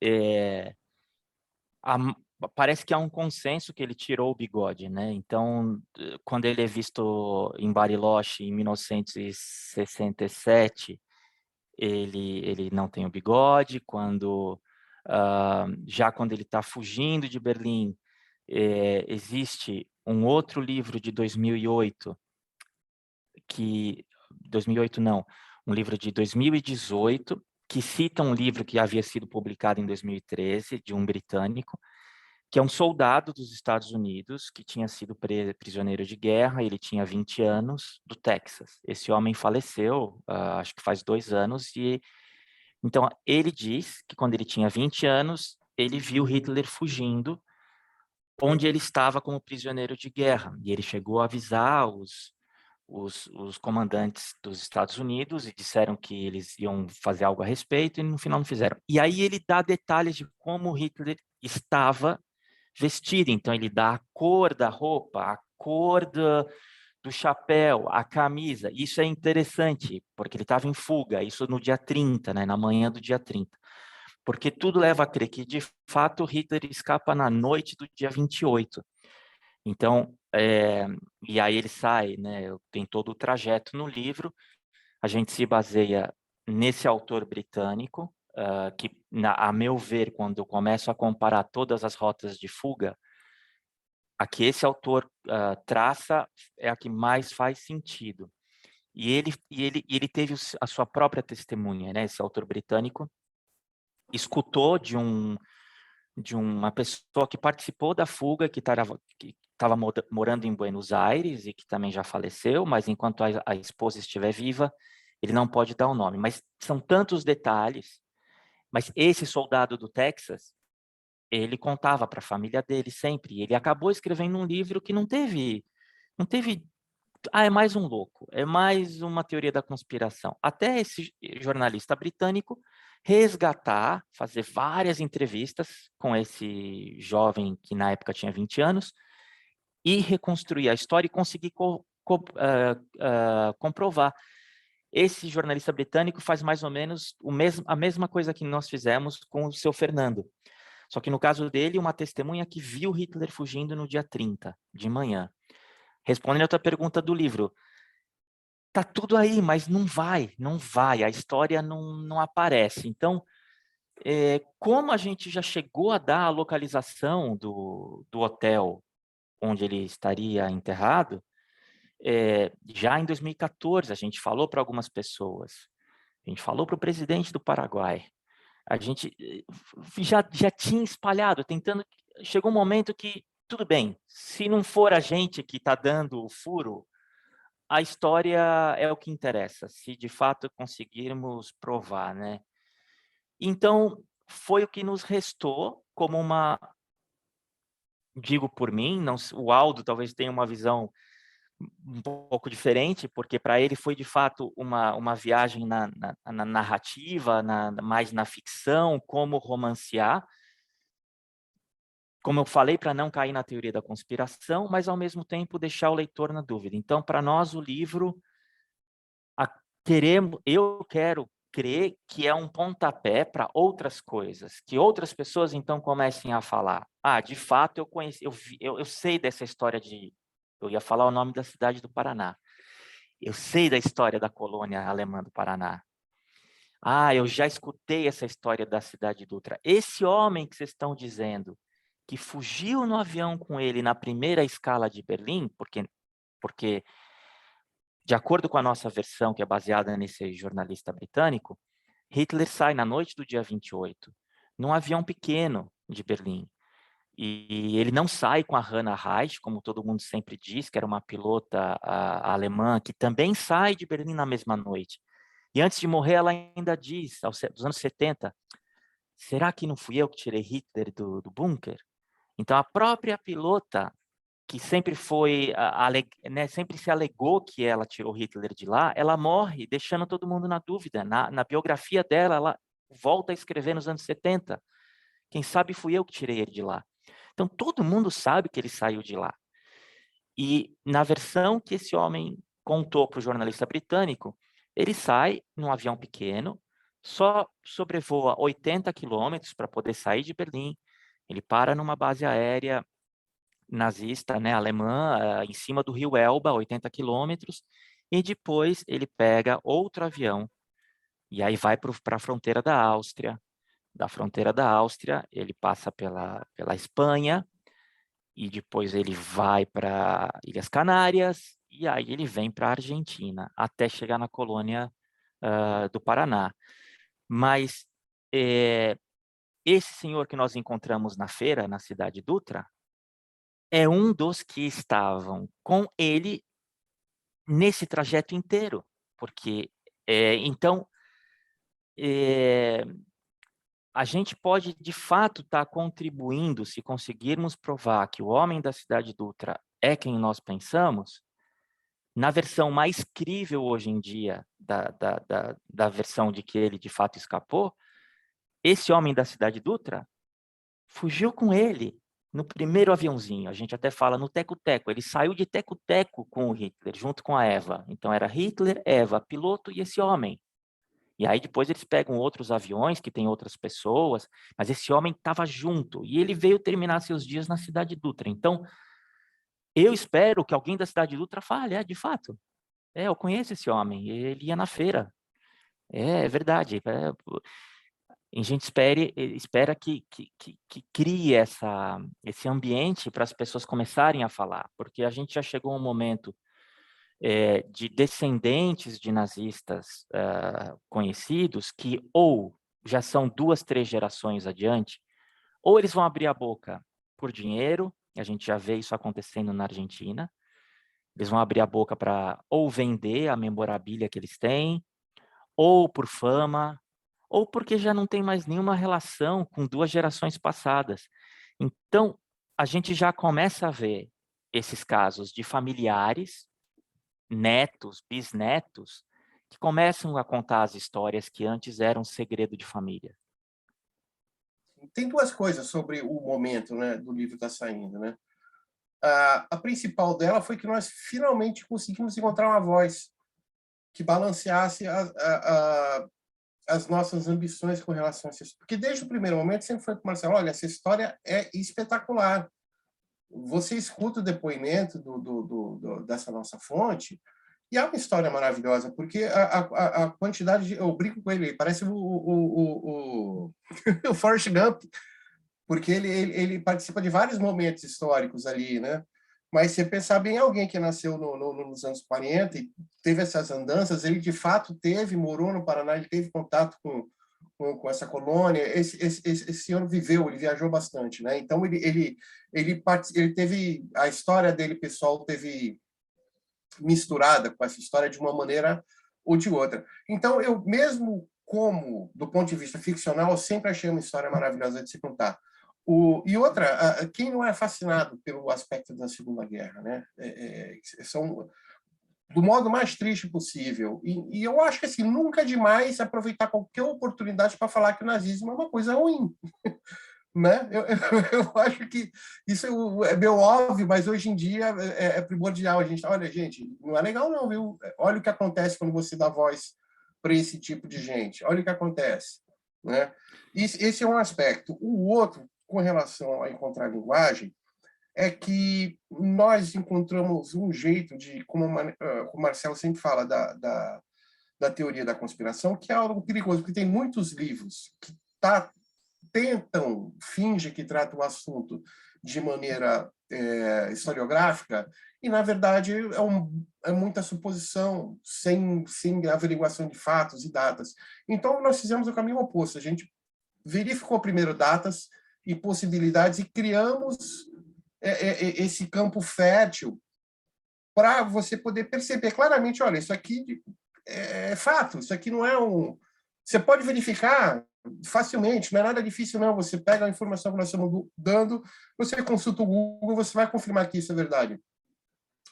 C: parece que há um consenso que ele tirou o bigode, né? Então, quando ele é visto em Bariloche em 1967, ele não tem o bigode. Já quando ele está fugindo de Berlim, existe um outro livro de 2008, 2008 não, um livro de 2018, que cita um livro que havia sido publicado em 2013, de um britânico, que é um soldado dos Estados Unidos, que tinha sido prisioneiro de guerra. Ele tinha 20 anos, do Texas. Esse homem faleceu, acho que faz 2 anos, e então ele diz que quando ele tinha 20 anos, ele viu Hitler fugindo, onde ele estava como prisioneiro de guerra, e ele chegou a avisar os comandantes dos Estados Unidos e disseram que eles iam fazer algo a respeito, e no final não fizeram. E aí ele dá detalhes de como Hitler estava vestido. Então ele dá a cor da roupa, a cor do chapéu, a camisa. Isso é interessante, porque ele estava em fuga, isso no dia 30, né, na manhã do dia 30. Porque tudo leva a crer que, de fato, Hitler escapa na noite do dia 28. Então, e aí ele sai, né, tem todo o trajeto no livro. A gente se baseia nesse autor britânico, que, a meu ver, quando eu começo a comparar todas as rotas de fuga, a que esse autor traça é a que mais faz sentido. E ele teve a sua própria testemunha, né? Esse autor britânico escutou de uma pessoa que participou da fuga, que estava morando em Buenos Aires e que também já faleceu, mas enquanto a esposa estiver viva, ele não pode dar o nome. Mas são tantos detalhes. Mas esse soldado do Texas, ele contava para a família dele sempre. E ele acabou escrevendo um livro que não teve, é mais um louco, é mais uma teoria da conspiração. Até esse jornalista britânico resgatar, fazer várias entrevistas com esse jovem que na época tinha 20 anos e reconstruir a história e conseguir comprovar. Esse jornalista britânico faz mais ou menos a mesma coisa que nós fizemos com o seu Fernando. Só que no caso dele, uma testemunha que viu Hitler fugindo no dia 30, de manhã. Respondendo a tua pergunta do livro, tá tudo aí, mas não vai, a história não aparece. Então, como a gente já chegou a dar a localização do hotel onde ele estaria enterrado, já em 2014, a gente falou para algumas pessoas, a gente falou para o presidente do Paraguai, a gente já tinha espalhado, chegou um momento que, tudo bem, se não for a gente que está dando o furo, a história é o que interessa, se de fato conseguirmos provar, né? Então, foi o que nos restou como digo por mim, não, o Aldo talvez tenha uma visão um pouco diferente, porque para ele foi de fato uma viagem na narrativa, mais na ficção, como romancear, como eu falei, para não cair na teoria da conspiração, mas ao mesmo tempo deixar o leitor na dúvida. Então, para nós, o livro, eu quero crer que é um pontapé para outras coisas, que outras pessoas então comecem a falar. De fato, eu sei dessa história eu ia falar o nome da cidade do Paraná. Eu sei da história da colônia alemã do Paraná. Eu já escutei essa história da cidade Dutra. Esse homem que vocês estão dizendo, que fugiu no avião com ele na primeira escala de Berlim, porque de acordo com a nossa versão, que é baseada nesse jornalista britânico, Hitler sai na noite do dia 28, num avião pequeno de Berlim. E ele não sai com a Hannah Reich, como todo mundo sempre diz, que era uma pilota alemã, que também sai de Berlim na mesma noite. E antes de morrer, ela ainda diz, dos anos 70, será que não fui eu que tirei Hitler do bunker? Então, a própria pilota, que sempre sempre se alegou que ela tirou Hitler de lá, ela morre, deixando todo mundo na dúvida. Na biografia dela, ela volta a escrever nos anos 70. Quem sabe fui eu que tirei ele de lá. Então, todo mundo sabe que ele saiu de lá. E na versão que esse homem contou para o jornalista britânico, ele sai num avião pequeno, só sobrevoa 80 quilômetros para poder sair de Berlim, ele para numa base aérea nazista, né, alemã, em cima do rio Elba, 80 quilômetros, e depois ele pega outro avião, e aí vai para a fronteira da Áustria. Da fronteira da Áustria, ele passa pela Espanha, e depois ele vai para Ilhas Canárias, e aí ele vem para a Argentina, até chegar na colônia do Paraná. Mas esse senhor que nós encontramos na feira, na cidade Dutra, é um dos que estavam com ele nesse trajeto inteiro, porque então a gente pode de fato estar contribuindo, se conseguirmos provar que o homem da cidade Dutra é quem nós pensamos, na versão mais crível hoje em dia da versão de que ele de fato escapou, esse homem da cidade Dutra fugiu com ele no primeiro aviãozinho. A gente até fala no teco-teco. Ele saiu de teco-teco com o Hitler, junto com a Eva. Então era Hitler, Eva, piloto e esse homem. E aí depois eles pegam outros aviões que tem outras pessoas, mas esse homem estava junto. E ele veio terminar seus dias na cidade Dutra. Então, eu espero que alguém da cidade Dutra fale, de fato. Eu conheço esse homem, ele ia na feira. É verdade. A gente espera que crie esse ambiente para as pessoas começarem a falar, porque a gente já chegou a um momento de descendentes de nazistas conhecidos que ou já são 2, 3 gerações adiante, ou eles vão abrir a boca por dinheiro, a gente já vê isso acontecendo na Argentina, eles vão abrir a boca para ou vender a memorabilia que eles têm, ou por fama, ou porque já não tem mais nenhuma relação com 2 gerações passadas. Então, a gente já começa a ver esses casos de familiares, netos, bisnetos, que começam a contar as histórias que antes eram segredo de família.
B: Tem 2 coisas sobre o momento, né, do livro está saindo, né? A principal dela foi que nós finalmente conseguimos encontrar uma voz que balanceasse as nossas ambições com relação a isso. Porque desde o primeiro momento sempre foi para o Marcelo, olha, essa história é espetacular. Você escuta o depoimento dessa nossa fonte e é uma história maravilhosa, porque a quantidade de... Eu brinco com ele, parece o Forrest Gump, porque ele participa de vários momentos históricos ali, né? Mas se pensar bem, alguém que nasceu nos anos 40 e teve essas andanças, ele de fato morou no Paraná, ele teve contato com essa colônia, esse senhor viveu, ele viajou bastante, né? Então ele teve, a história dele pessoal teve misturada com essa história de uma maneira ou de outra. Então eu mesmo como do ponto de vista ficcional, eu sempre achei uma história maravilhosa de se contar. E outra, quem não é fascinado pelo aspecto da Segunda Guerra, né? São do modo mais triste possível. E eu acho que assim, nunca é demais aproveitar qualquer oportunidade para falar que o nazismo é uma coisa ruim. Né? Eu acho que isso é meio óbvio, mas hoje em dia é primordial. Olha, gente, não é legal não, viu? Olha o que acontece quando você dá voz para esse tipo de gente. Olha o que acontece. Né? Esse é um aspecto. O outro, com relação a encontrar linguagem, é que nós encontramos um jeito de, como o Marcelo sempre fala, da teoria da conspiração, que é algo perigoso, porque tem muitos livros que fingem que tratam o assunto de maneira historiográfica, e, na verdade, é muita suposição, sem averiguação de fatos e datas. Então, nós fizemos o caminho oposto. A gente verificou primeiro datas e possibilidades e criamos esse campo fértil para você poder perceber claramente, olha, isso aqui é fato, isso aqui não é um... Você pode verificar facilmente, não é nada difícil, não. Você pega a informação que nós estamos dando, você consulta o Google, você vai confirmar que isso é verdade.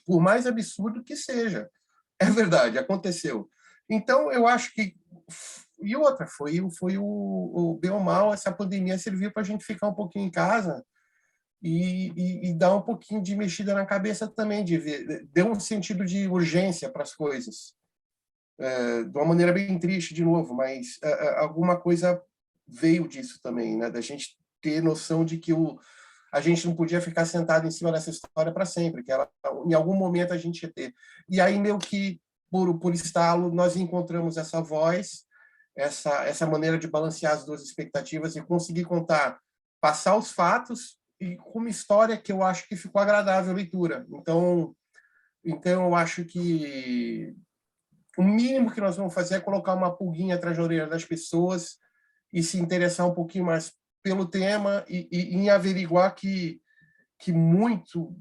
B: Por mais absurdo que seja, é verdade, aconteceu. Então, eu acho que... E outra, foi o bem ou mal, essa pandemia serviu para a gente ficar um pouquinho em casa e dá um pouquinho de mexida na cabeça também, de ver, deu um sentido de urgência para as coisas, de uma maneira bem triste, de novo, mas alguma coisa veio disso também, né? Da gente ter noção de que a gente não podia ficar sentado em cima dessa história para sempre, que ela, em algum momento a gente ia ter. E aí, meio que, por estalo, nós encontramos essa voz, essa maneira de balancear as duas expectativas e conseguir contar, passar os fatos e com uma história que eu acho que ficou agradável a leitura. Então eu acho que o mínimo que nós vamos fazer é colocar uma pulguinha atrás da orelha das pessoas e se interessar um pouquinho mais pelo tema e em averiguar que muito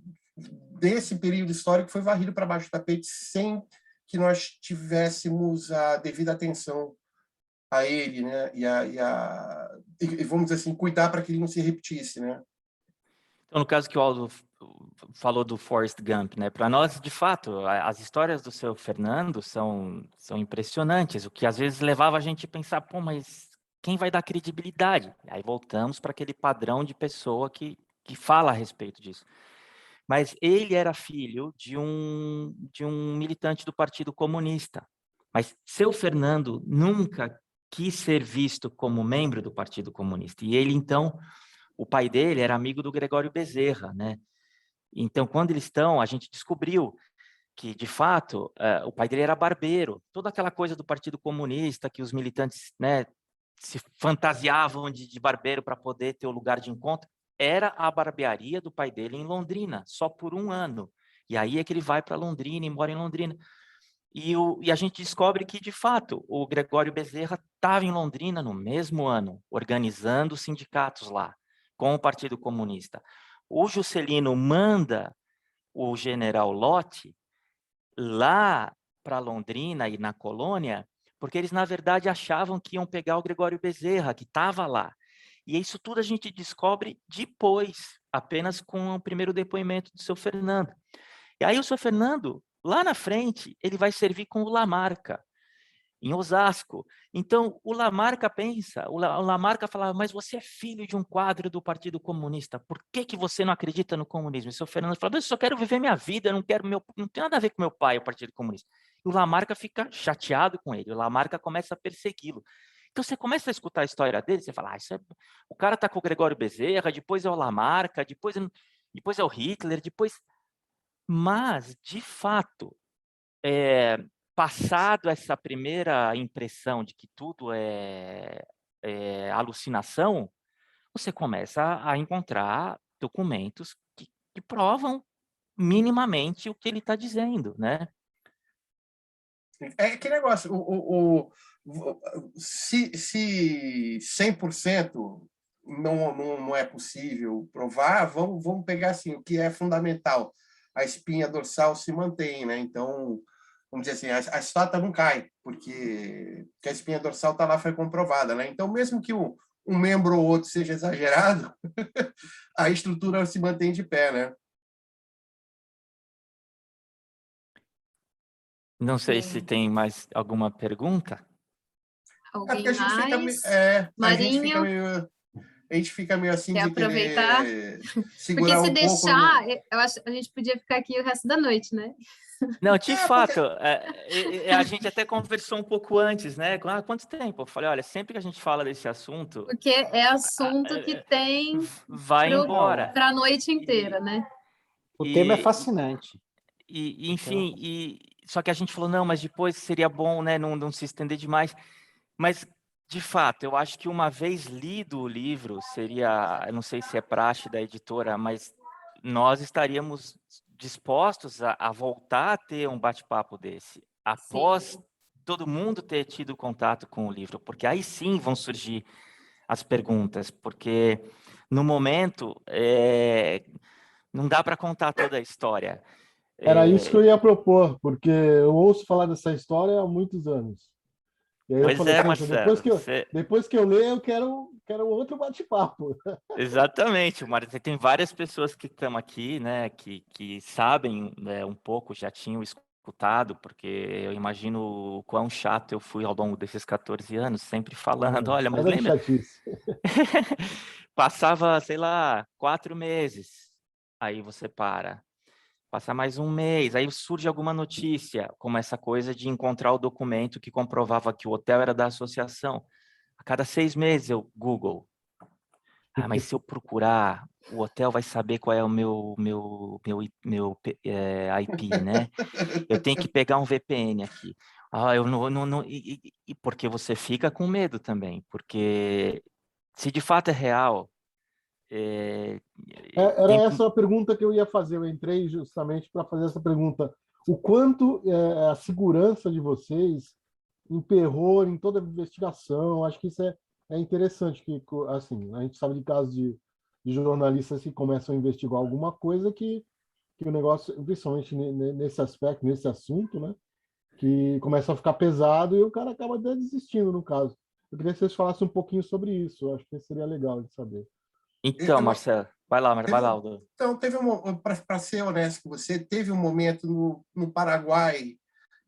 B: desse período histórico foi varrido para baixo do tapete sem que nós tivéssemos a devida atenção a ele, né? E vamos dizer assim, cuidar para que ele não se repetisse, né?
C: Então, no caso que o Aldo falou do Forrest Gump, né? Para nós, de fato, as histórias do seu Fernando são impressionantes, o que às vezes levava a gente a pensar, pô, mas quem vai dar credibilidade? Aí voltamos para aquele padrão de pessoa que fala a respeito disso. Mas ele era filho de um militante do Partido Comunista. Mas seu Fernando nunca quis ser visto como membro do Partido Comunista. E ele, então, o pai dele era amigo do Gregório Bezerra, né? Então, quando eles estão, a gente descobriu que, de fato, o pai dele era barbeiro. Toda aquela coisa do Partido Comunista, que os militantes, né, se fantasiavam de barbeiro para poder ter o lugar de encontro, era a barbearia do pai dele em Londrina, só por 1 ano. E aí é que ele vai para Londrina e mora em Londrina. E a gente descobre que, de fato, o Gregório Bezerra estava em Londrina no mesmo ano, organizando sindicatos lá, com o Partido Comunista. O Juscelino manda o general Lott lá para Londrina e na colônia, porque eles, na verdade, achavam que iam pegar o Gregório Bezerra, que estava lá. E isso tudo a gente descobre depois, apenas com o primeiro depoimento do seu Fernando. E aí o seu Fernando, lá na frente, ele vai servir com o Lamarca, em Osasco. Então, o Lamarca pensa, o Lamarca falava, mas você é filho de um quadro do Partido Comunista, por que você não acredita no comunismo? E o seu Fernando fala, eu só quero viver minha vida, eu não tem nada a ver com meu pai, o Partido Comunista. E o Lamarca fica chateado com ele, o Lamarca começa a persegui-lo. Então, você começa a escutar a história dele, você fala, o cara está com o Gregório Bezerra, depois é o Lamarca, depois é o Hitler, depois... Mas, de fato, passado essa primeira impressão de que tudo é alucinação, você começa a encontrar documentos que provam minimamente o que ele está dizendo, né?
B: É que negócio, se 100% não é possível provar, vamos pegar assim, o que é fundamental. A espinha dorsal se mantém, né? Então, vamos dizer assim, a estátua não cai, porque a espinha dorsal está lá, foi comprovada, né? Então, mesmo que um membro ou outro seja exagerado, a estrutura se mantém de pé, né?
C: Não sei se tem mais alguma pergunta.
B: Porque
A: Alguém
B: a gente fica,
A: mais?
B: a
A: Marinho,
B: gente fica meio assim
A: quer
B: de
A: aproveitar?
B: querer
A: Porque
B: segurar
A: se
B: um pouco.
A: deixar, eu acho que a gente podia ficar aqui o resto da noite, né?
C: Não, de
B: Porque
C: fato, a gente até conversou um pouco antes, né? Quanto tempo? Eu falei, olha, sempre que a gente fala desse assunto,
A: Porque é assunto que tem
C: vai embora.
A: para a noite inteira,
C: E,
A: né?
E: O tema é
C: e,
E: fascinante.
C: enfim, só que a gente falou, não, mas depois seria bom, né, não se estender demais. Mas, de fato, eu acho que uma vez lido o livro, seria, eu não sei se é praxe da editora, mas nós estaríamos dispostos a voltar a ter um bate-papo desse, após
A: Sim.
C: todo mundo ter tido contato com o livro, porque aí sim vão surgir as perguntas, porque no momento não dá para contar toda a história.
F: Era isso que eu ia propor, porque eu ouço falar dessa história há muitos anos. E aí eu
C: Pois
F: falei,
C: é,
F: poxa,
C: Marcelo,
F: depois que eu ler, eu quero outro bate-papo.
C: exatamente, Marcelo. Tem várias pessoas que estão aqui, né, que sabem, né, um pouco, já tinham escutado, porque eu imagino o quão chato eu fui ao longo desses 14 anos, sempre falando, olha, mas
F: Nada de
C: lembra?
F: chatice.
C: Passava, sei lá, 4 meses, aí você para. Passa mais um mês, aí surge alguma notícia, como essa coisa de encontrar o documento que comprovava que o hotel era da associação. A cada 6 meses eu Google. Ah, mas se eu procurar, o hotel vai saber qual é o meu IP, né? Eu tenho que pegar um VPN aqui. Ah, eu não e porque você fica com medo também, porque se de fato é real, é,
F: Era
C: tem,
F: essa a pergunta que eu ia fazer. Eu entrei justamente para fazer essa pergunta. O quanto a segurança de vocês emperrou em toda a investigação? Acho que isso é interessante, que assim, a gente sabe de casos de jornalistas que começam a investigar alguma coisa que o negócio, principalmente nesse aspecto, nesse assunto, né? Que começa a ficar pesado e o cara acaba até desistindo, no caso. Eu queria que vocês falassem um pouquinho sobre isso. Eu acho que seria legal de saber.
C: então,
B: Eu,
C: Marcelo, vai lá,
B: teve,
C: Aldo.
B: então, para ser honesto com você, teve um momento no Paraguai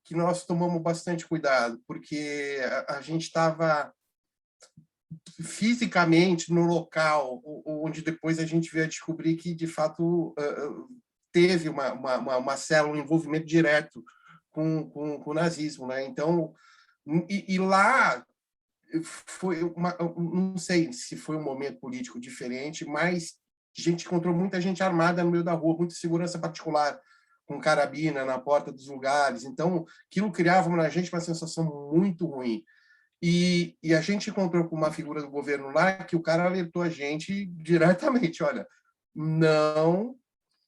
B: que nós tomamos bastante cuidado, porque a gente estava fisicamente no local onde depois a gente veio a descobrir que, de fato, teve uma célula, um envolvimento direto com o nazismo. Né? Então, e lá foi não sei se foi um momento político diferente, mas a gente encontrou muita gente armada no meio da rua, muita segurança particular, com carabina na porta dos lugares. Então, aquilo criava na gente uma sensação muito ruim. E a gente encontrou com uma figura do governo lá que o cara alertou a gente diretamente: olha, não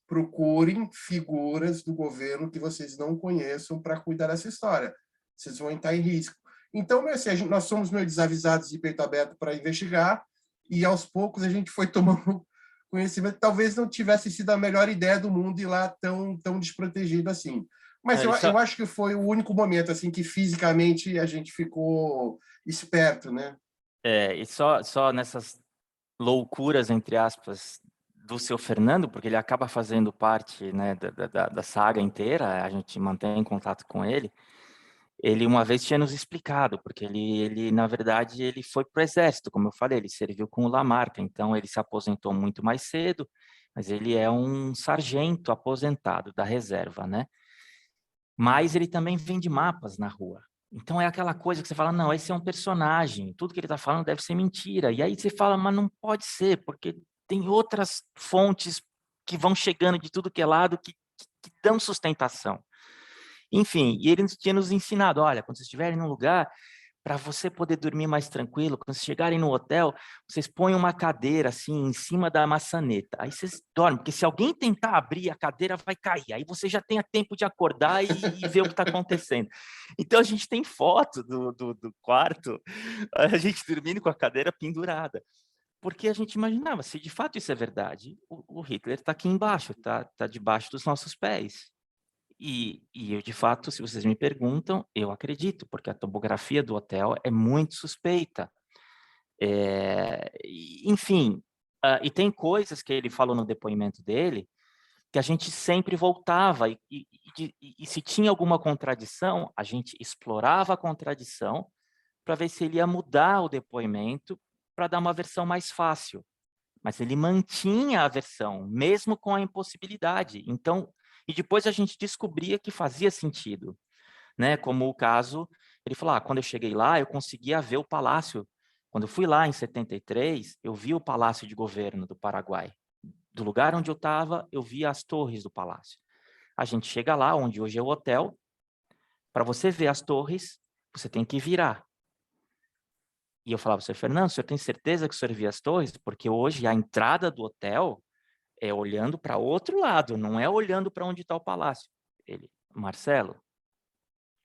B: procurem figuras do governo que vocês não conheçam para cuidar dessa história. Vocês vão estar em risco. Então, assim, nós somos meio desavisados de peito aberto para investigar, e aos poucos a gente foi tomando conhecimento. Talvez não tivesse sido a melhor ideia do mundo ir lá tão desprotegido assim. Mas eu acho que foi o único momento assim que fisicamente a gente ficou esperto, né?
C: E só nessas loucuras, entre aspas, do seu Fernando, porque ele acaba fazendo parte, né, da saga inteira, a gente mantém contato com ele. Ele uma vez tinha nos explicado, porque ele na verdade, ele foi para o exército, como eu falei, ele serviu com o Lamarca, então ele se aposentou muito mais cedo, mas ele é um sargento aposentado da reserva, né? Mas ele também vende mapas na rua. Então é aquela coisa que você fala, não, esse é um personagem, tudo que ele está falando deve ser mentira. E aí você fala, mas não pode ser, porque tem outras fontes que vão chegando de tudo que é lado que dão sustentação. Enfim, e ele tinha nos ensinado, olha, quando vocês estiverem num lugar, para você poder dormir mais tranquilo, quando vocês chegarem no hotel, vocês põem uma cadeira assim em cima da maçaneta. Aí vocês dormem, porque se alguém tentar abrir, a cadeira vai cair. Aí você já tem tempo de acordar e ver o que está acontecendo. Então a gente tem foto do quarto, a gente dormindo com a cadeira pendurada. Porque a gente imaginava, se de fato isso é verdade, o Hitler está aqui embaixo, tá debaixo dos nossos pés. E eu, de fato, se vocês me perguntam, eu acredito, porque a topografia do hotel é muito suspeita. Enfim, e tem coisas que ele falou no depoimento dele que a gente sempre voltava, e se tinha alguma contradição, a gente explorava a contradição para ver se ele ia mudar o depoimento para dar uma versão mais fácil. Mas ele mantinha a versão, mesmo com a impossibilidade. Então, e depois a gente descobria que fazia sentido, né? Como o caso, ele falou, quando eu cheguei lá, eu conseguia ver o palácio. Quando eu fui lá em 73, eu vi o palácio de governo do Paraguai. Do lugar onde eu estava, eu via as torres do palácio. A gente chega lá, onde hoje é o hotel, para você ver as torres, você tem que virar. E eu falava, Sr. Fernando, o senhor tem certeza que o senhor via as torres? Porque hoje a entrada do hotel é olhando para outro lado, não é olhando para onde está o palácio. Ele, Marcelo,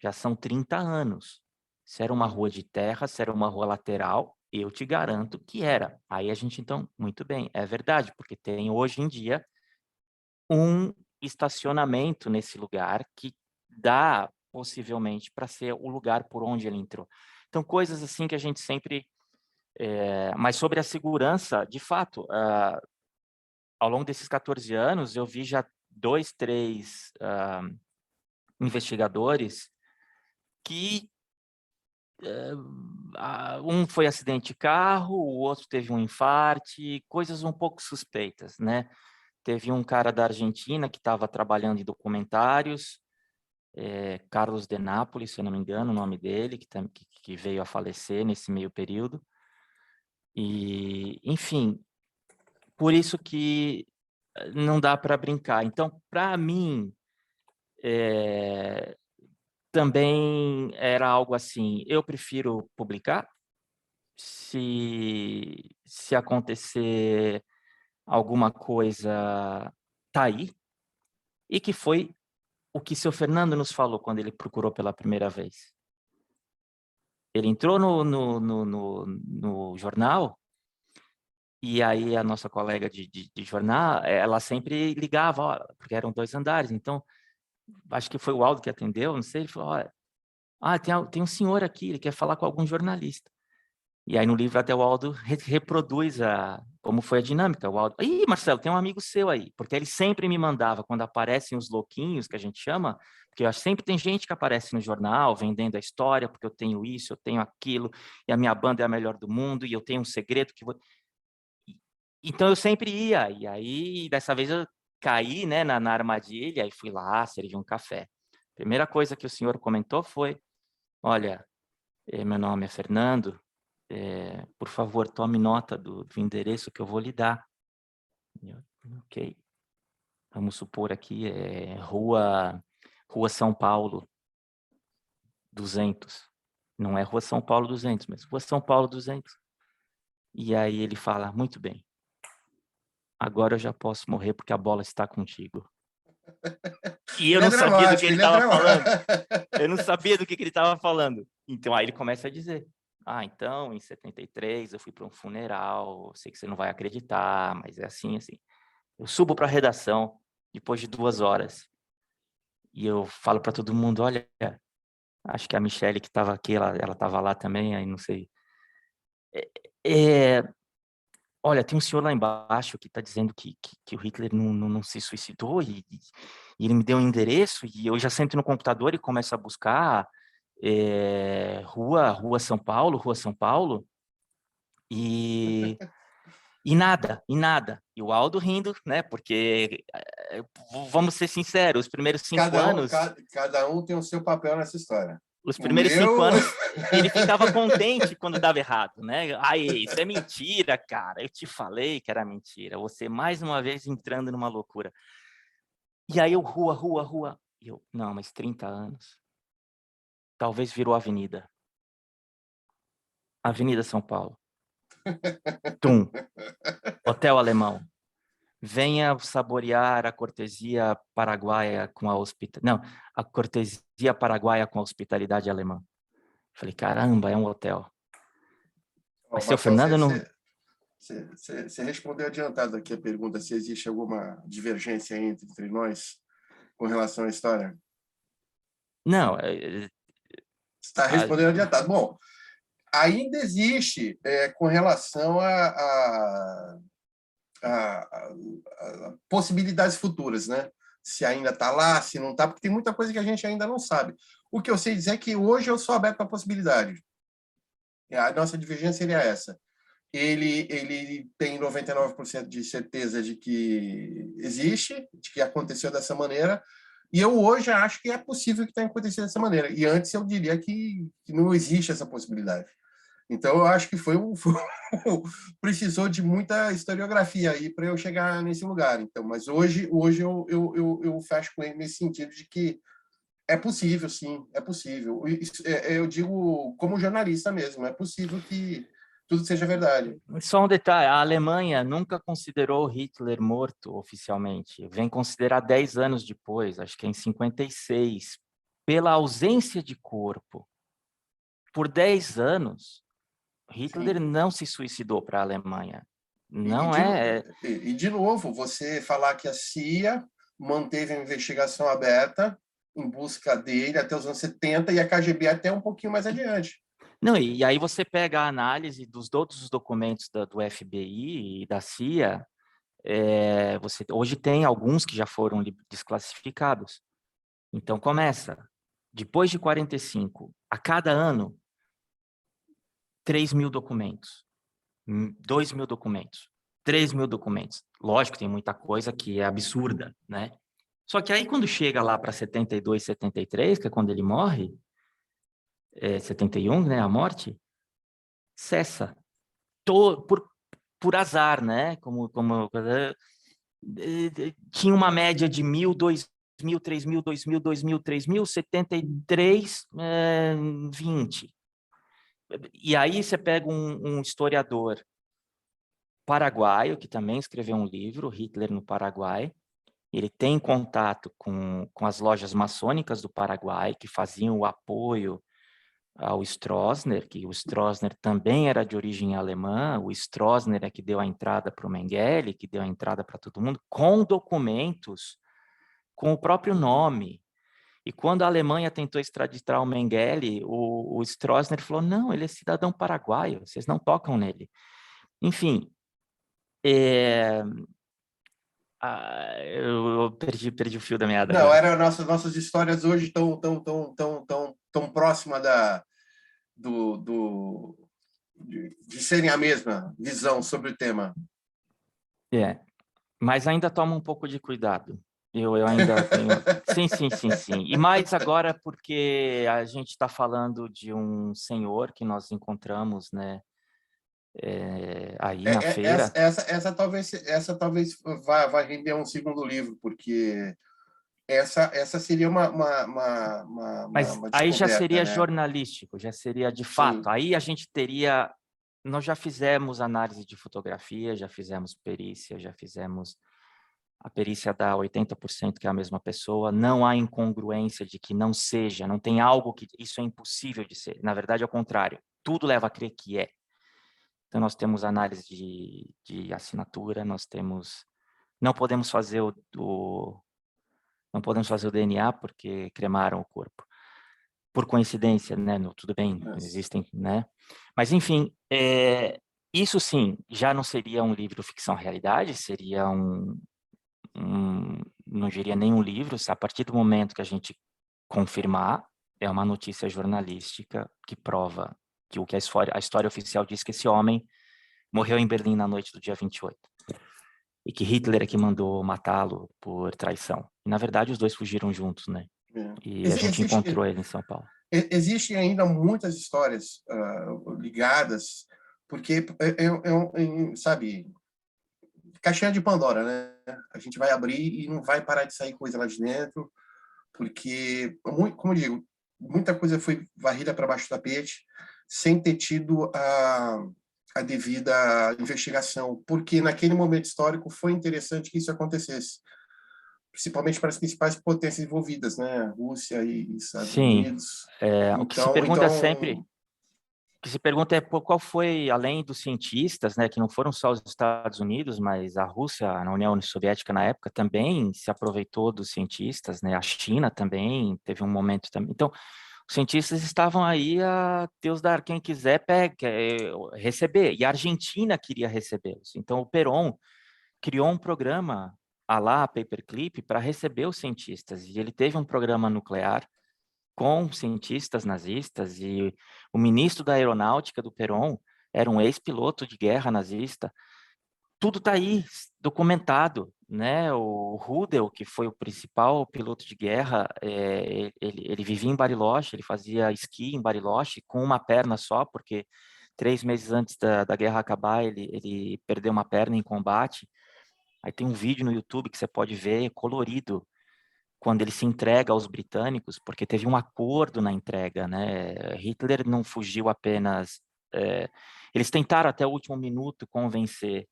C: já são 30 anos. Se era uma rua de terra, se era uma rua lateral, eu te garanto que era. Aí a gente, então, muito bem, é verdade, porque tem hoje em dia um estacionamento nesse lugar que dá possivelmente para ser o lugar por onde ele entrou. Então, coisas assim que a gente sempre... mas sobre a segurança, de fato, ao longo desses 14 anos, eu vi já 2, 3 investigadores que Um foi acidente de carro, o outro teve um infarte, coisas um pouco suspeitas, né? Teve um cara da Argentina que estava trabalhando em documentários, Carlos de Nápoles, se eu não me engano, o nome dele, que veio a falecer nesse meio período. E, enfim, por isso que não dá para brincar. Então, para mim, também era algo assim, eu prefiro publicar, se acontecer alguma coisa, tá aí, e que foi o que seu Fernando nos falou quando ele procurou pela primeira vez. Ele entrou no jornal, e aí a nossa colega de jornal, ela sempre ligava, ó, porque eram 2 andares, então, acho que foi o Aldo que atendeu, não sei, ele falou, olha, tem um senhor aqui, ele quer falar com algum jornalista. E aí no livro até o Aldo reproduz como foi a dinâmica. O Aldo, ih, Marcelo, tem um amigo seu aí, porque ele sempre me mandava, quando aparecem os louquinhos, que a gente chama, porque eu acho que sempre tem gente que aparece no jornal, vendendo a história, porque eu tenho isso, eu tenho aquilo, e a minha banda é a melhor do mundo, e eu tenho um segredo que vou... Então eu sempre ia, e aí dessa vez eu caí, né, na armadilha, e fui lá, servi um café. Primeira coisa que o senhor comentou foi, olha, meu nome é Fernando, por favor, tome nota do endereço que eu vou lhe dar. Ok. Vamos supor aqui, Rua São Paulo 200. Não é Rua São Paulo 200, mas Rua São Paulo 200. E aí ele fala, muito bem, agora eu já posso morrer porque a bola está contigo. E eu
B: Ele é
C: não sabia do que
B: dramático,
C: ele
B: ele é
C: estava falando.
B: dramático.
C: Eu não sabia do que ele estava falando. Então, aí ele começa a dizer, então, em 73, eu fui para um funeral, sei que você não vai acreditar, mas é assim, assim. Eu subo para a redação, depois de 2 horas, e eu falo para todo mundo, olha, acho que a Michelle que estava aqui, ela estava lá também, aí não sei. Olha, tem um senhor lá embaixo que está dizendo que o Hitler não se suicidou, e ele me deu um endereço, e eu já sento no computador e começo a buscar Rua São Paulo, e nada. E o Aldo rindo, né? Porque, vamos ser sinceros, os primeiros 5 anos,
B: Cada um tem o seu papel nessa história.
C: os
B: O
C: primeiros 5
B: meu...
C: anos, ele ficava contente quando dava errado, né? Ai, isso é mentira, cara. Eu te falei que era mentira. Você, mais uma vez, entrando numa loucura. E aí eu, rua. E eu, não, mas 30 anos. Talvez virou avenida. Avenida São Paulo. Tum. Hotel Alemão. Venha saborear a cortesia paraguaia com a a cortesia paraguaia com a hospitalidade alemã. Falei, caramba, é um hotel. Mas seu
B: Marcelo,
C: Fernando não...
B: você respondeu adiantado aqui a pergunta se existe alguma divergência entre nós com relação à história.
C: Não,
B: Você está respondendo adiantado. Bom, ainda existe com relação a possibilidades futuras, né? Se ainda está lá, se não está, porque tem muita coisa que a gente ainda não sabe. O que eu sei dizer é que hoje eu sou aberto à possibilidade. A nossa divergência seria essa. Ele tem 99% de certeza de que existe, de que aconteceu dessa maneira, e eu hoje acho que é possível que tenha acontecido dessa maneira. E antes eu diria que não existe essa possibilidade. Então, eu acho que precisou de muita historiografia aí para eu chegar nesse lugar. Então, mas hoje eu fecho com ele nesse sentido de que é possível, sim, é possível. Eu digo como jornalista mesmo, é possível que tudo seja verdade.
C: só um detalhe, a Alemanha nunca considerou Hitler morto oficialmente. Vem considerar 10 anos depois, acho que é em 56, pela ausência de corpo. Por 10 anos, Hitler não se suicidou para a Alemanha. Não é...
B: E, de novo, você falar que a CIA manteve a investigação aberta em busca dele até os anos 70 e a KGB até um pouquinho mais adiante.
C: Não, e aí você pega a análise dos todos os documentos do FBI e da CIA, você hoje tem alguns que já foram desclassificados. Então começa, depois de 45, a cada ano, 3.000 documentos, 2.000 documentos, 3.000 documentos. Lógico, tem muita coisa que é absurda, né? Só que aí, quando chega lá para 72, 73, que é quando ele morre, 71, né, a morte, cessa. Por azar, né? Tinha uma média de 1.000, 2.000, 3.000, 2.000, 2.000, 3.000, 73, 20. E aí você pega um historiador paraguaio, que também escreveu um livro, Hitler no Paraguai. Ele tem contato com as lojas maçônicas do Paraguai, que faziam o apoio ao Stroessner, que o Stroessner também era de origem alemã, o Stroessner é que deu a entrada para o Mengele, que deu a entrada para todo mundo, com documentos, com o próprio nome. E quando a Alemanha tentou extraditar o Mengele, o Stroessner falou, não, ele é cidadão paraguaio, vocês não tocam nele. Enfim, eu perdi o fio da meada
B: Não,
C: agora.
B: era nossas histórias hoje tão próxima de serem a mesma visão sobre o tema.
C: Mas ainda toma um pouco de cuidado. Eu ainda tenho... Sim. E mais agora porque a gente está falando de um senhor que nós encontramos, né, aí na feira.
B: Essa talvez vá render um segundo livro, porque essa seria uma
C: Mas aí já
B: descoberta,
C: seria
B: né?
C: jornalístico, já seria de fato.
B: Sim.
C: Aí a gente teria... Nós já fizemos análise de fotografia, já fizemos perícia, já fizemos... A perícia dá 80% que é a mesma pessoa. Não há incongruência de que não seja, não tem algo que... Isso é impossível de ser. Na verdade, é o contrário. Tudo leva a crer que é. Então, nós temos análise de assinatura, nós temos... Não podemos fazer não podemos fazer o DNA porque cremaram o corpo. Por coincidência, né? Tudo bem, existem, né? Mas, enfim, isso sim, já não seria um livro ficção-realidade, seria não diria nenhum livro. A partir do momento que a gente confirmar, é uma notícia jornalística que prova que o que a história oficial diz que esse homem morreu em Berlim na noite do dia 28. E que Hitler é que mandou matá-lo por traição. E, na verdade, os dois fugiram juntos, né? E a gente encontrou ele em São Paulo.
B: Existem ainda muitas histórias ligadas, porque, sabe, caixinha de Pandora, né? A gente vai abrir e não vai parar de sair coisa lá de dentro, porque, como eu digo, muita coisa foi varrida para baixo do tapete, sem ter tido a devida investigação, porque naquele momento histórico foi interessante que isso acontecesse, principalmente para as principais potências envolvidas, né? Rússia e Estados Unidos.
C: O que se pergunta é qual foi, além dos cientistas, né, que não foram só os Estados Unidos, mas a Rússia, a União Soviética na época também se aproveitou dos cientistas, né? A China também teve um momento também. Então, os cientistas estavam aí a Deus dar quem quiser receber, e a Argentina queria recebê-los. Então, o Perón criou um programa à la Paperclip para receber os cientistas, e ele teve um programa nuclear com cientistas nazistas, e o ministro da aeronáutica do Perón era um ex-piloto de guerra nazista. Tudo está aí documentado, né? O Rudel, que foi o principal piloto de guerra, ele vivia em Bariloche, ele fazia esqui em Bariloche com uma perna só, porque 3 meses antes da guerra acabar, ele perdeu uma perna em combate. Aí tem um vídeo no YouTube que você pode ver, colorido, quando ele se entrega aos britânicos, porque teve um acordo na entrega, né? Hitler não fugiu apenas... eles tentaram até o último minuto convencer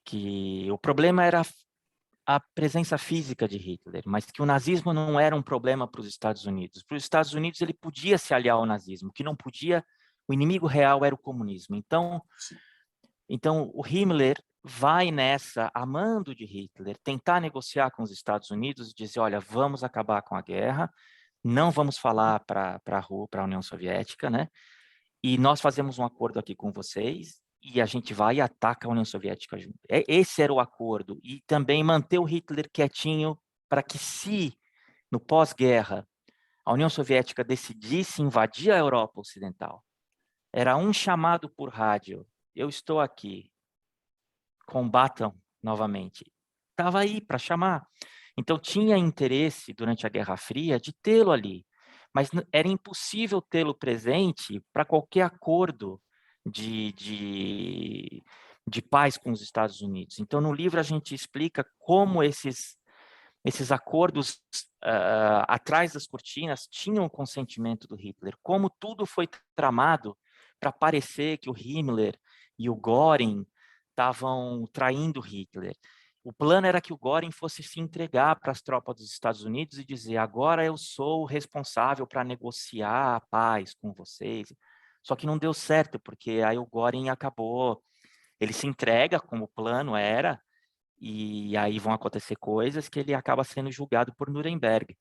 C: que o problema era a presença física de Hitler, mas que o nazismo não era um problema para os Estados Unidos. Para os Estados Unidos, ele podia se aliar ao nazismo, que não podia... O inimigo real era o comunismo. Então o Himmler vai nessa, amando de Hitler, tentar negociar com os Estados Unidos e dizer, olha, vamos acabar com a guerra, não vamos falar para a União Soviética, né? E nós fazemos um acordo aqui com vocês e a gente vai e ataca a União Soviética junto. Esse era o acordo. E também manter o Hitler quietinho para que, se no pós-guerra a União Soviética decidisse invadir a Europa Ocidental, Era um chamado por rádio. Eu estou aqui. Combatam novamente. Estava aí para chamar. Então, tinha interesse durante a Guerra Fria de tê-lo ali, mas era impossível tê-lo presente para qualquer acordo de paz com os Estados Unidos. Então, no livro, a gente explica como esses acordos atrás das cortinas tinham o consentimento do Hitler, como tudo foi tramado para parecer que o Himmler e o Göring estavam traindo Hitler. O plano era que o Göring fosse se entregar para as tropas dos Estados Unidos e dizer: agora eu sou o responsável para negociar a paz com vocês. Só que não deu certo, porque aí o Göring acabou, ele se entrega como o plano era, e aí vão acontecer coisas que ele acaba sendo julgado por Nuremberg.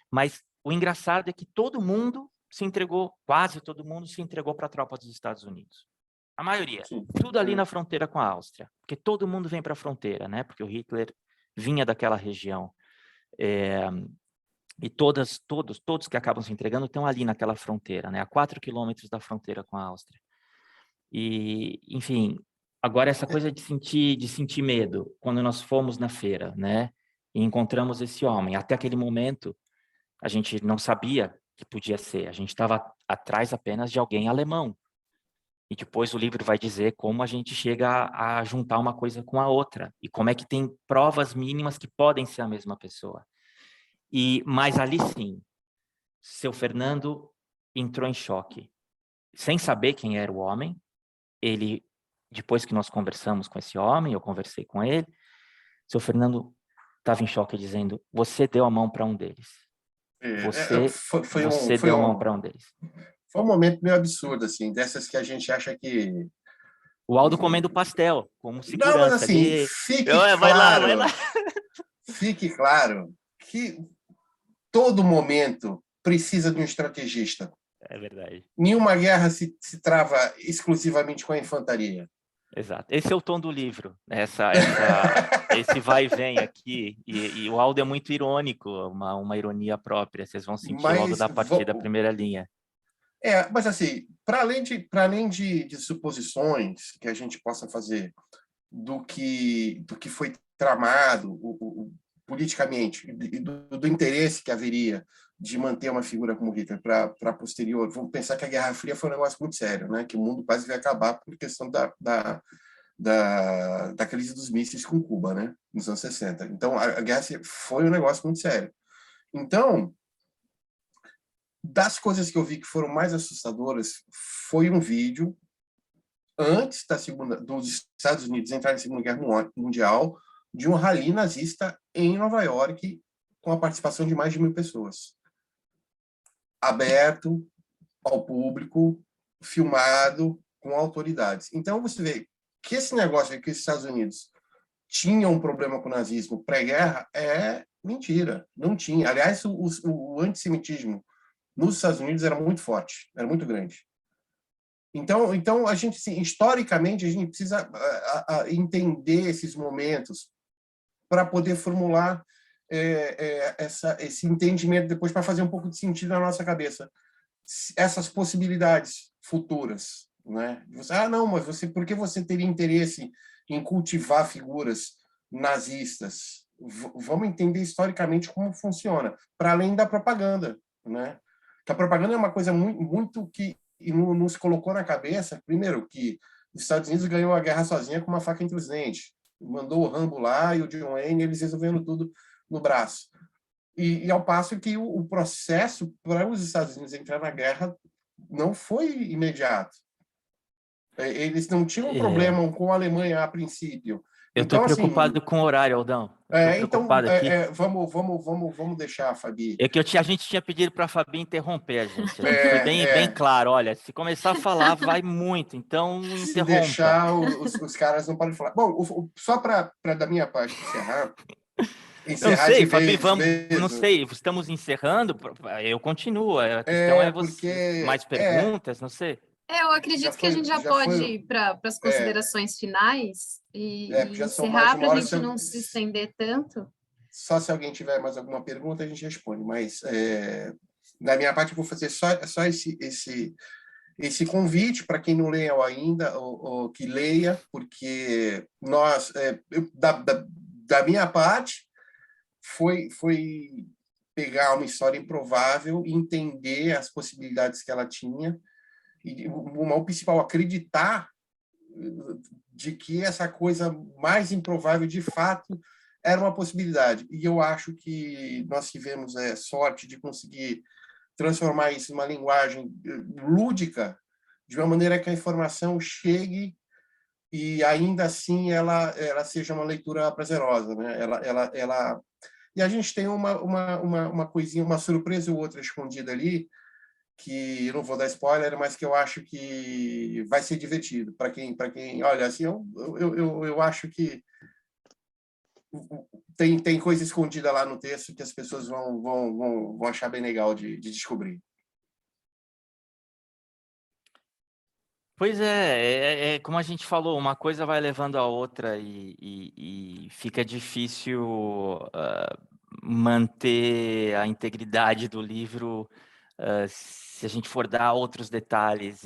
C: Mas o engraçado é que todo mundo se entregou, quase todo mundo se entregou para a tropa dos Estados Unidos. A maioria.
B: Sim.
C: Tudo ali na fronteira com a Áustria. Porque todo mundo vem para a fronteira, né? Porque o Hitler vinha daquela região. E todos que acabam se entregando estão ali naquela fronteira, né? A 4 quilômetros da fronteira com a Áustria. E, enfim, agora essa coisa de sentir medo, quando nós fomos na feira, né? E encontramos esse homem. Até aquele momento, a gente não sabia que podia ser. A gente estava atrás apenas de alguém alemão. E depois o livro vai dizer como a gente chega a juntar uma coisa com a outra. E como é que tem provas mínimas que podem ser a mesma pessoa. Mas ali sim, seu Fernando entrou em choque. Sem saber quem era o homem, ele, depois que nós conversamos com esse homem, eu conversei com ele, seu Fernando estava em choque dizendo: você deu a mão para um deles. Você deu a mão para um deles.
B: Foi um momento meio absurdo, assim, dessas que a gente acha que...
C: O Aldo comendo pastel, como segurança.
B: Não, mas assim,
C: ali.
B: fique
C: Vai lá.
B: Fique claro que todo momento precisa de um estrategista.
C: É verdade.
B: Nenhuma guerra se trava exclusivamente com a infantaria.
C: Exato. Esse é o tom do livro, esse vai e vem aqui, e o Aldo é muito irônico, uma ironia própria, vocês vão sentir logo da partida da primeira linha.
B: Mas assim, para além de suposições que a gente possa fazer do que foi tramado politicamente e do interesse que haveria de manter uma figura como Hitler para posterior, vamos pensar que a Guerra Fria foi um negócio muito sério, né? Que o mundo quase vai acabar por questão da crise dos mísseis com Cuba, né? Nos anos 60. Então, a Guerra foi um negócio muito sério. Então, das coisas que eu vi que foram mais assustadoras foi um vídeo antes dos Estados Unidos entrarem na Segunda Guerra Mundial, de um rally nazista em Nova York, com a participação de mais de 1.000 pessoas. Aberto ao público, filmado, com autoridades. Então, você vê que esse negócio de que os Estados Unidos tinham um problema com o nazismo pré-guerra é mentira, não tinha. Aliás, o antissemitismo nos Estados Unidos era muito forte, era muito grande. Então a gente, assim, historicamente, a gente precisa entender esses momentos para poder formular esse entendimento depois, para fazer um pouco de sentido na nossa cabeça. Essas possibilidades futuras, né? Não, mas por que você teria interesse em cultivar figuras nazistas? Vamos entender historicamente como funciona, para além da propaganda, né? Que a propaganda é uma coisa muito que nos colocou na cabeça, primeiro, que os Estados Unidos ganhou a guerra sozinha com uma faca entre os dentes. Mandou o Rambo lá e o John Wayne, eles resolvendo tudo no braço. E ao passo que o processo para os Estados Unidos entrar na guerra não foi imediato. Eles não tinham problema com a Alemanha a princípio.
C: Eu estou preocupado com o horário, Aldão.
B: Vamos deixar a Fabi.
C: É que a gente tinha pedido para a Fabi interromper a gente. Foi bem claro. Olha, se começar a falar, vai muito. Então,
B: se
C: interrompa.
B: Se deixar, os caras não podem falar. Bom, só para da minha parte encerrar.
C: Não sei, Fabi, não sei. Estamos encerrando. Eu continuo. A questão é você. Mais perguntas? Não sei.
A: Eu acredito que a gente já pode ir para as considerações finais e encerrar para a gente não se estender tanto.
B: Só se alguém tiver mais alguma pergunta, a gente responde. Mas, da minha parte, eu vou fazer só esse convite para quem não leu ainda, ou que leia, porque nós, da minha parte, foi pegar uma história improvável e entender as possibilidades que ela tinha, e o principal, acreditar de que essa coisa mais improvável, de fato, era uma possibilidade. E eu acho que nós tivemos sorte de conseguir transformar isso em uma linguagem lúdica, de uma maneira que a informação chegue e ainda assim ela seja uma leitura prazerosa, né? E a gente tem uma coisinha, uma surpresa ou outra escondida ali, que eu não vou dar spoiler, mas que eu acho que vai ser divertido para quem olha assim, eu acho que tem coisa escondida lá no texto que as pessoas vão achar bem legal de descobrir.
C: Pois é, como a gente falou, uma coisa vai levando a outra e fica difícil manter a integridade do livro se a gente for dar outros detalhes.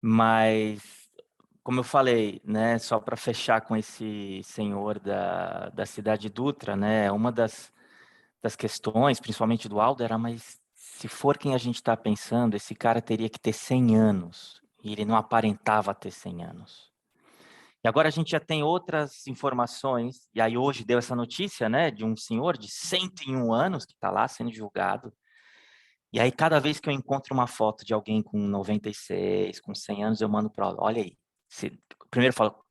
C: Mas, como eu falei, né, só para fechar com esse senhor da cidade Dutra, né, uma das questões, principalmente do Aldo, era, mas se for quem a gente está pensando, esse cara teria que ter 100 anos, e ele não aparentava ter 100 anos. E agora a gente já tem outras informações, e aí hoje deu essa notícia, né, de um senhor de 101 anos que está lá sendo julgado, e aí cada vez que eu encontro uma foto de alguém com 96, com 100 anos, eu mando para ela, olha aí, primeiro eu falo,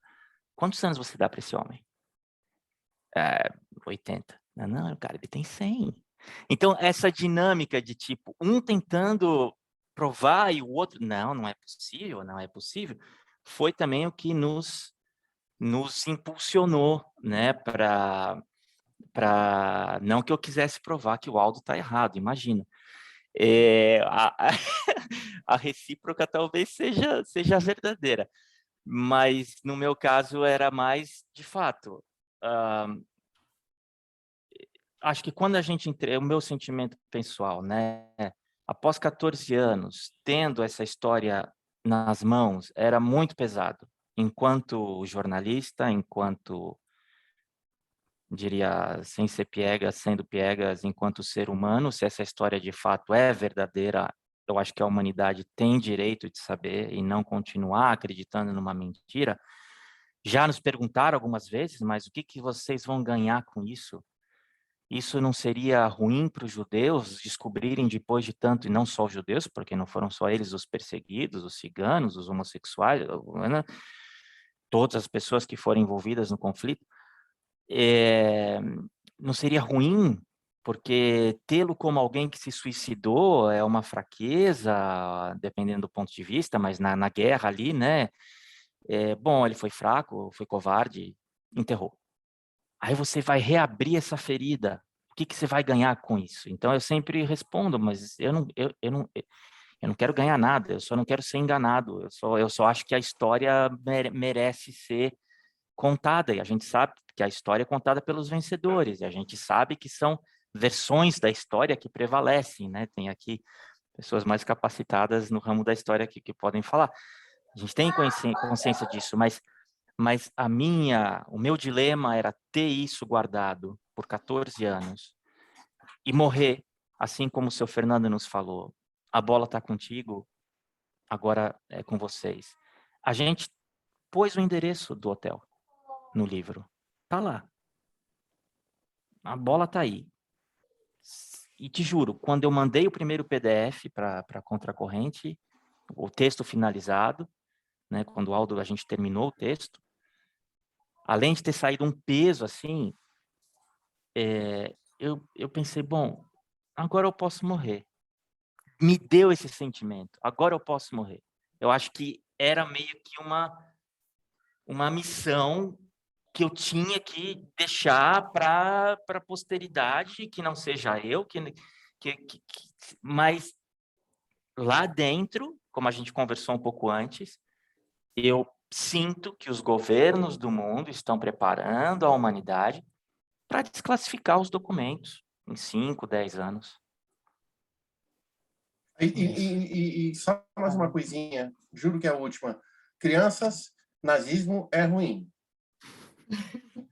C: quantos anos você dá para esse homem? 80. Não, cara, ele tem 100. Então, essa dinâmica de tipo, um tentando provar e o outro, não é possível, não é possível, foi também o que nos impulsionou, né, para não que eu quisesse provar que o Aldo está errado, imagina. A recíproca talvez seja verdadeira, mas no meu caso era mais, de fato, acho que quando a gente o meu sentimento pessoal, né, após 14 anos, tendo essa história nas mãos, era muito pesado, enquanto jornalista, enquanto, diria, sem ser piegas, sendo piegas, enquanto ser humano, se essa história de fato é verdadeira, eu acho que a humanidade tem direito de saber e não continuar acreditando numa mentira. Já nos perguntaram algumas vezes, mas o que vocês vão ganhar com isso? Isso não seria ruim para os judeus descobrirem depois de tanto, e não só os judeus, porque não foram só eles os perseguidos, os ciganos, os homossexuais, né? Todas as pessoas que foram envolvidas no conflito, não seria ruim, porque tê-lo como alguém que se suicidou é uma fraqueza, dependendo do ponto de vista, mas na guerra ali, né? Bom, ele foi fraco, foi covarde, enterrou. Aí você vai reabrir essa ferida. O que você vai ganhar com isso? Então eu sempre respondo, mas eu não quero ganhar nada. Eu só não quero ser enganado. Eu só acho que a história merece ser contada. E a gente sabe que a história é contada pelos vencedores. E a gente sabe que são versões da história que prevalecem, né? Tem aqui pessoas mais capacitadas no ramo da história que podem falar. A gente tem consciência disso, mas o meu dilema era ter isso guardado por 14 anos e morrer, assim como o seu Fernando nos falou. A bola está contigo, agora é com vocês. A gente pôs o endereço do hotel no livro. Tá lá. A bola tá aí. E te juro, quando eu mandei o primeiro PDF para a Contracorrente, o texto finalizado, né, quando o Aldo, a gente terminou o texto, além de ter saído um peso assim, eu pensei, bom, agora eu posso morrer. Me deu esse sentimento, agora eu posso morrer. Eu acho que era meio que uma missão que eu tinha que deixar para a posteridade, que não seja eu, mas lá dentro, como a gente conversou um pouco antes, eu sinto que os governos do mundo estão preparando a humanidade para desclassificar os documentos em 5, 10 anos.
B: E só mais uma coisinha, juro que é a última. Crianças, nazismo é ruim.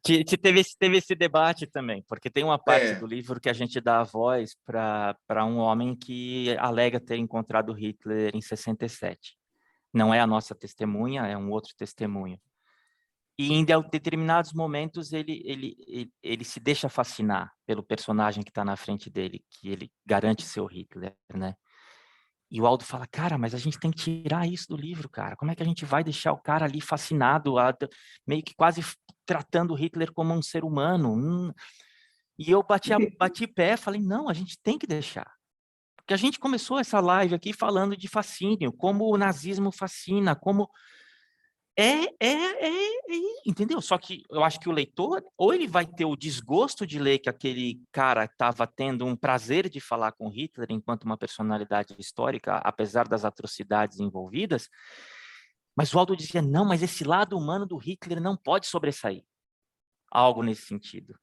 C: Teve esse debate também, porque tem uma parte
B: É.
C: do livro que a gente dá a voz para um homem que alega ter encontrado Hitler em 67. Não é a nossa testemunha, é um outro testemunho. E em determinados momentos ele se deixa fascinar pelo personagem que está na frente dele, que ele garante ser o Hitler, né? E o Aldo fala, cara, mas a gente tem que tirar isso do livro, cara. Como é que a gente vai deixar o cara ali fascinado, meio que quase tratando Hitler como um ser humano? E eu bati pé, falei, não, a gente tem que deixar. Porque a gente começou essa live aqui falando de fascínio, como o nazismo fascina, como... entendeu? Só que eu acho que o leitor, ou ele vai ter o desgosto de ler que aquele cara estava tendo um prazer de falar com Hitler enquanto uma personalidade histórica, apesar das atrocidades envolvidas, mas o Aldo dizia, não, mas esse lado humano do Hitler não pode sobressair. Algo nesse sentido.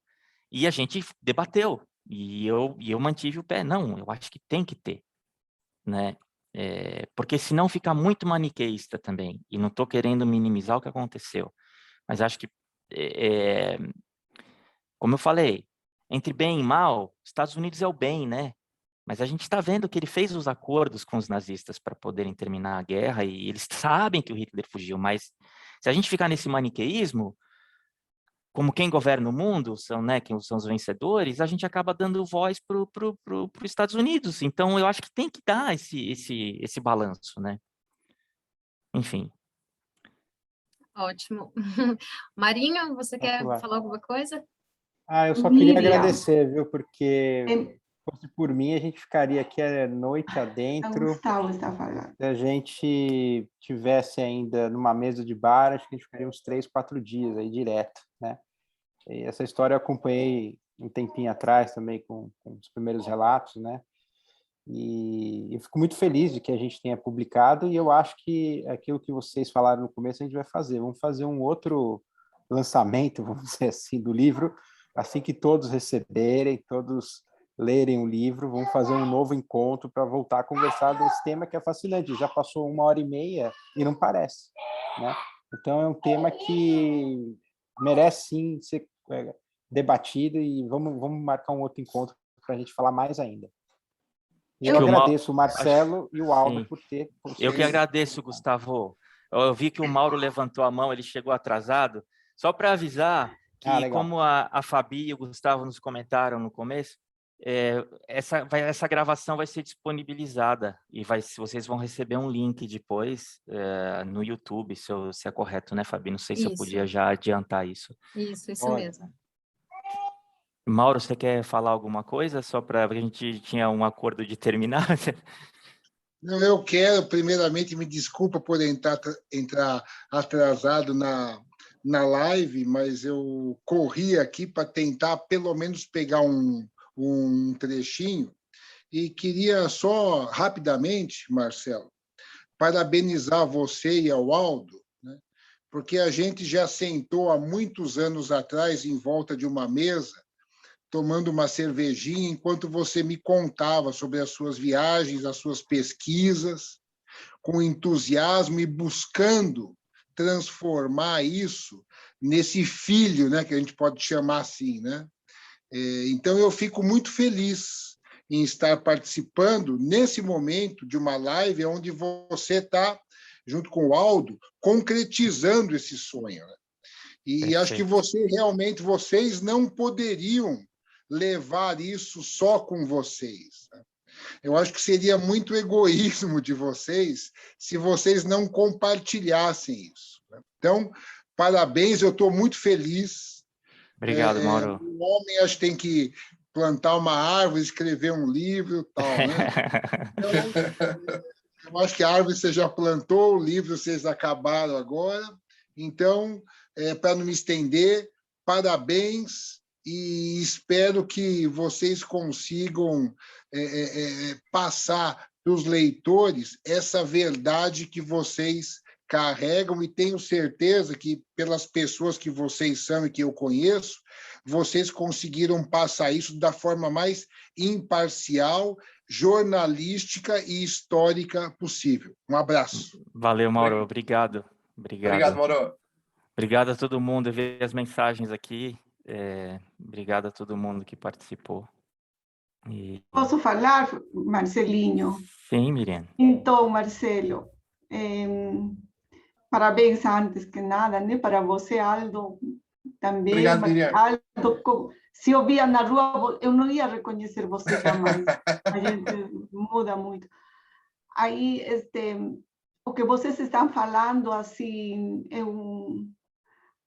C: E a gente debateu, e eu mantive o pé, não, eu acho que tem que ter, né? Porque senão fica muito maniqueísta também, e não estou querendo minimizar o que aconteceu, mas acho que, como eu falei, entre bem e mal, Estados Unidos é o bem, né? Mas a gente está vendo que ele fez os acordos com os nazistas para poderem terminar a guerra, e eles sabem que o Hitler fugiu, mas se a gente ficar nesse maniqueísmo, como quem governa o mundo, quem são os vencedores, a gente acaba dando voz para os Estados Unidos. Então, eu acho que tem que dar esse balanço, né? Enfim.
A: Ótimo. Marinho, você quer falar alguma coisa?
E: Eu só queria agradecer, viu? Porque, se fosse por mim, a gente ficaria aqui a noite adentro. Se a gente tivesse ainda numa mesa de bar, acho que a gente ficaria uns 3, 4 dias aí direto, né? E essa história eu acompanhei um tempinho atrás também com os primeiros relatos, né? E eu fico muito feliz de que a gente tenha publicado, e eu acho que aquilo que vocês falaram no começo a gente vai fazer. Vamos fazer um outro lançamento, vamos dizer assim, do livro, assim que todos receberem, todos lerem o livro, vamos fazer um novo encontro para voltar a conversar desse tema que é fascinante. Já passou 1h30 e não parece, né? Então é um tema que merece sim ser debatido, e vamos marcar um outro encontro para a gente falar mais ainda. Eu agradeço o Marcelo e o Aldo por ter...
C: Eu que agradeço, Gustavo. Eu vi que o Mauro levantou a mão, ele chegou atrasado. Só para avisar que, como a Fabi e o Gustavo nos comentaram no começo, essa gravação vai ser disponibilizada e vocês vão receber um link depois no YouTube, se é correto, né, Fabi? Não sei se eu podia já adiantar isso.
A: Isso mesmo.
C: Mauro, você quer falar alguma coisa? Só para a gente tinha um acordo de terminar.
G: Não, eu quero, primeiramente, me desculpa por entrar atrasado na live, mas eu corri aqui para tentar, pelo menos, pegar um trechinho. E queria só, rapidamente, Marcelo, parabenizar você e ao Aldo, né? Porque a gente já sentou há muitos anos atrás em volta de uma mesa, tomando uma cervejinha, enquanto você me contava sobre as suas viagens, as suas pesquisas, com entusiasmo e buscando transformar isso nesse filho, né, que a gente pode chamar assim, né? Então, eu fico muito feliz em estar participando nesse momento de uma live onde você está, junto com o Aldo, concretizando esse sonho, né? E acho que vocês não poderiam levar isso só com vocês. Eu acho que seria muito egoísmo de vocês se vocês não compartilhassem isso. Então, parabéns, eu estou muito feliz.
C: Obrigado, Mauro.
G: O homem, acho que tem que plantar uma árvore, escrever um livro, tal, né? Então, eu acho que a árvore você já plantou, o livro vocês acabaram agora. Então, para não me estender, parabéns, e espero que vocês consigam passar para os leitores essa verdade que vocês carregam, e tenho certeza que, pelas pessoas que vocês são e que eu conheço, vocês conseguiram passar isso da forma mais imparcial jornalística e histórica possível. Um abraço.
C: Valeu, Mauro. Obrigado.
B: Obrigado, Mauro.
C: Obrigado a todo mundo. Eu vi as mensagens aqui. Obrigado a todo mundo que participou.
H: Posso falar, Marcelinho?
C: Sim, Miriam.
H: Então, Marcelo, parabéns antes que nada, né? Para você, Aldo, também.
B: Obrigado, Miriam.
H: Aldo, se eu via na rua, eu não ia reconhecer você jamais. A gente muda muito. Aí, o que vocês estão falando, assim, é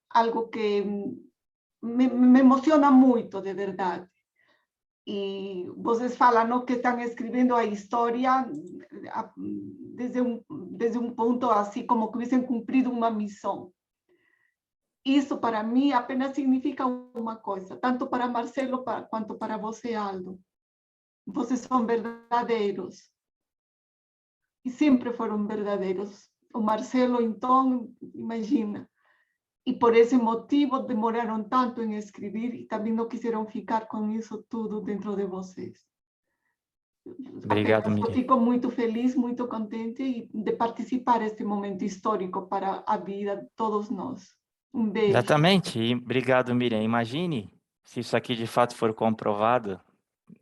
H: algo que me emociona muito, de verdade. E vocês falam que estão escrevendo a história desde um ponto assim, como que hubiesen cumprido uma missão. Isso, para mim, apenas significa uma coisa, tanto para Marcelo quanto para você, Aldo. Vocês são verdadeiros. E sempre foram verdadeiros. O Marcelo, então, imagina. E por esse motivo demoraram tanto em escrever e também não quiseram ficar com isso tudo dentro de vocês.
C: Obrigado, Miriam.
H: Eu fico muito feliz, muito contente de participar deste momento histórico para a vida de todos nós. Um beijo.
C: Exatamente. E obrigado, Miriam. Imagine se isso aqui de fato for comprovado.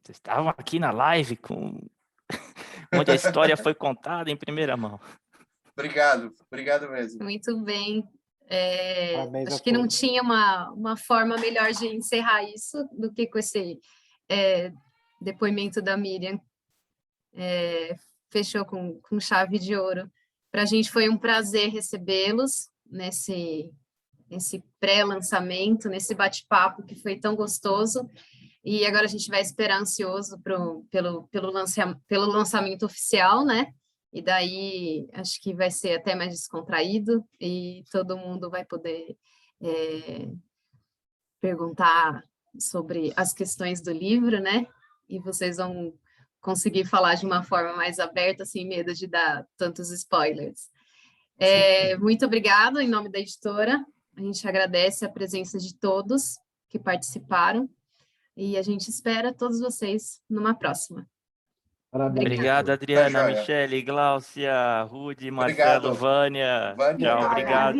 C: Vocês estavam aqui na live onde a história foi contada em primeira mão.
B: Obrigado mesmo.
A: Muito bem. Acho que
E: todos.
A: não tinha uma forma melhor de encerrar isso do que com esse depoimento da Miriam. Fechou com chave de ouro. Para a gente foi um prazer recebê-los nesse pré-lançamento, nesse bate-papo que foi tão gostoso. E agora a gente vai esperar ansioso pelo lançamento oficial, né? E daí acho que vai ser até mais descontraído e todo mundo vai poder perguntar sobre as questões do livro, né? E vocês vão conseguir falar de uma forma mais aberta, sem medo de dar tantos spoilers. Muito obrigada, em nome da editora. A gente agradece a presença de todos que participaram e a gente espera todos vocês numa próxima.
F: Parabéns.
C: Obrigado, Adriana, Michele, Gláucia, Rudy, Marcelo, Vânia. Tchau, obrigado.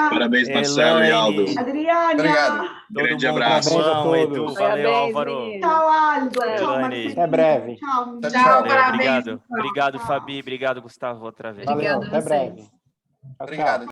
I: Parabéns, Marcelo e Aldo.
H: Adriana.
B: Obrigado.
I: Grande abraço.
C: João, Edu, valeu, Álvaro.
H: Tchau, Aldo. Tchau,
C: Marcelo.
E: Até breve.
H: Tchau.
B: Tchau.
C: Obrigado. Obrigado, Fabi. Obrigado, Gustavo, outra vez.
E: Valeu,
A: Obrigada a
E: até
A: vocês.
E: breve. Tchau,
B: Obrigado.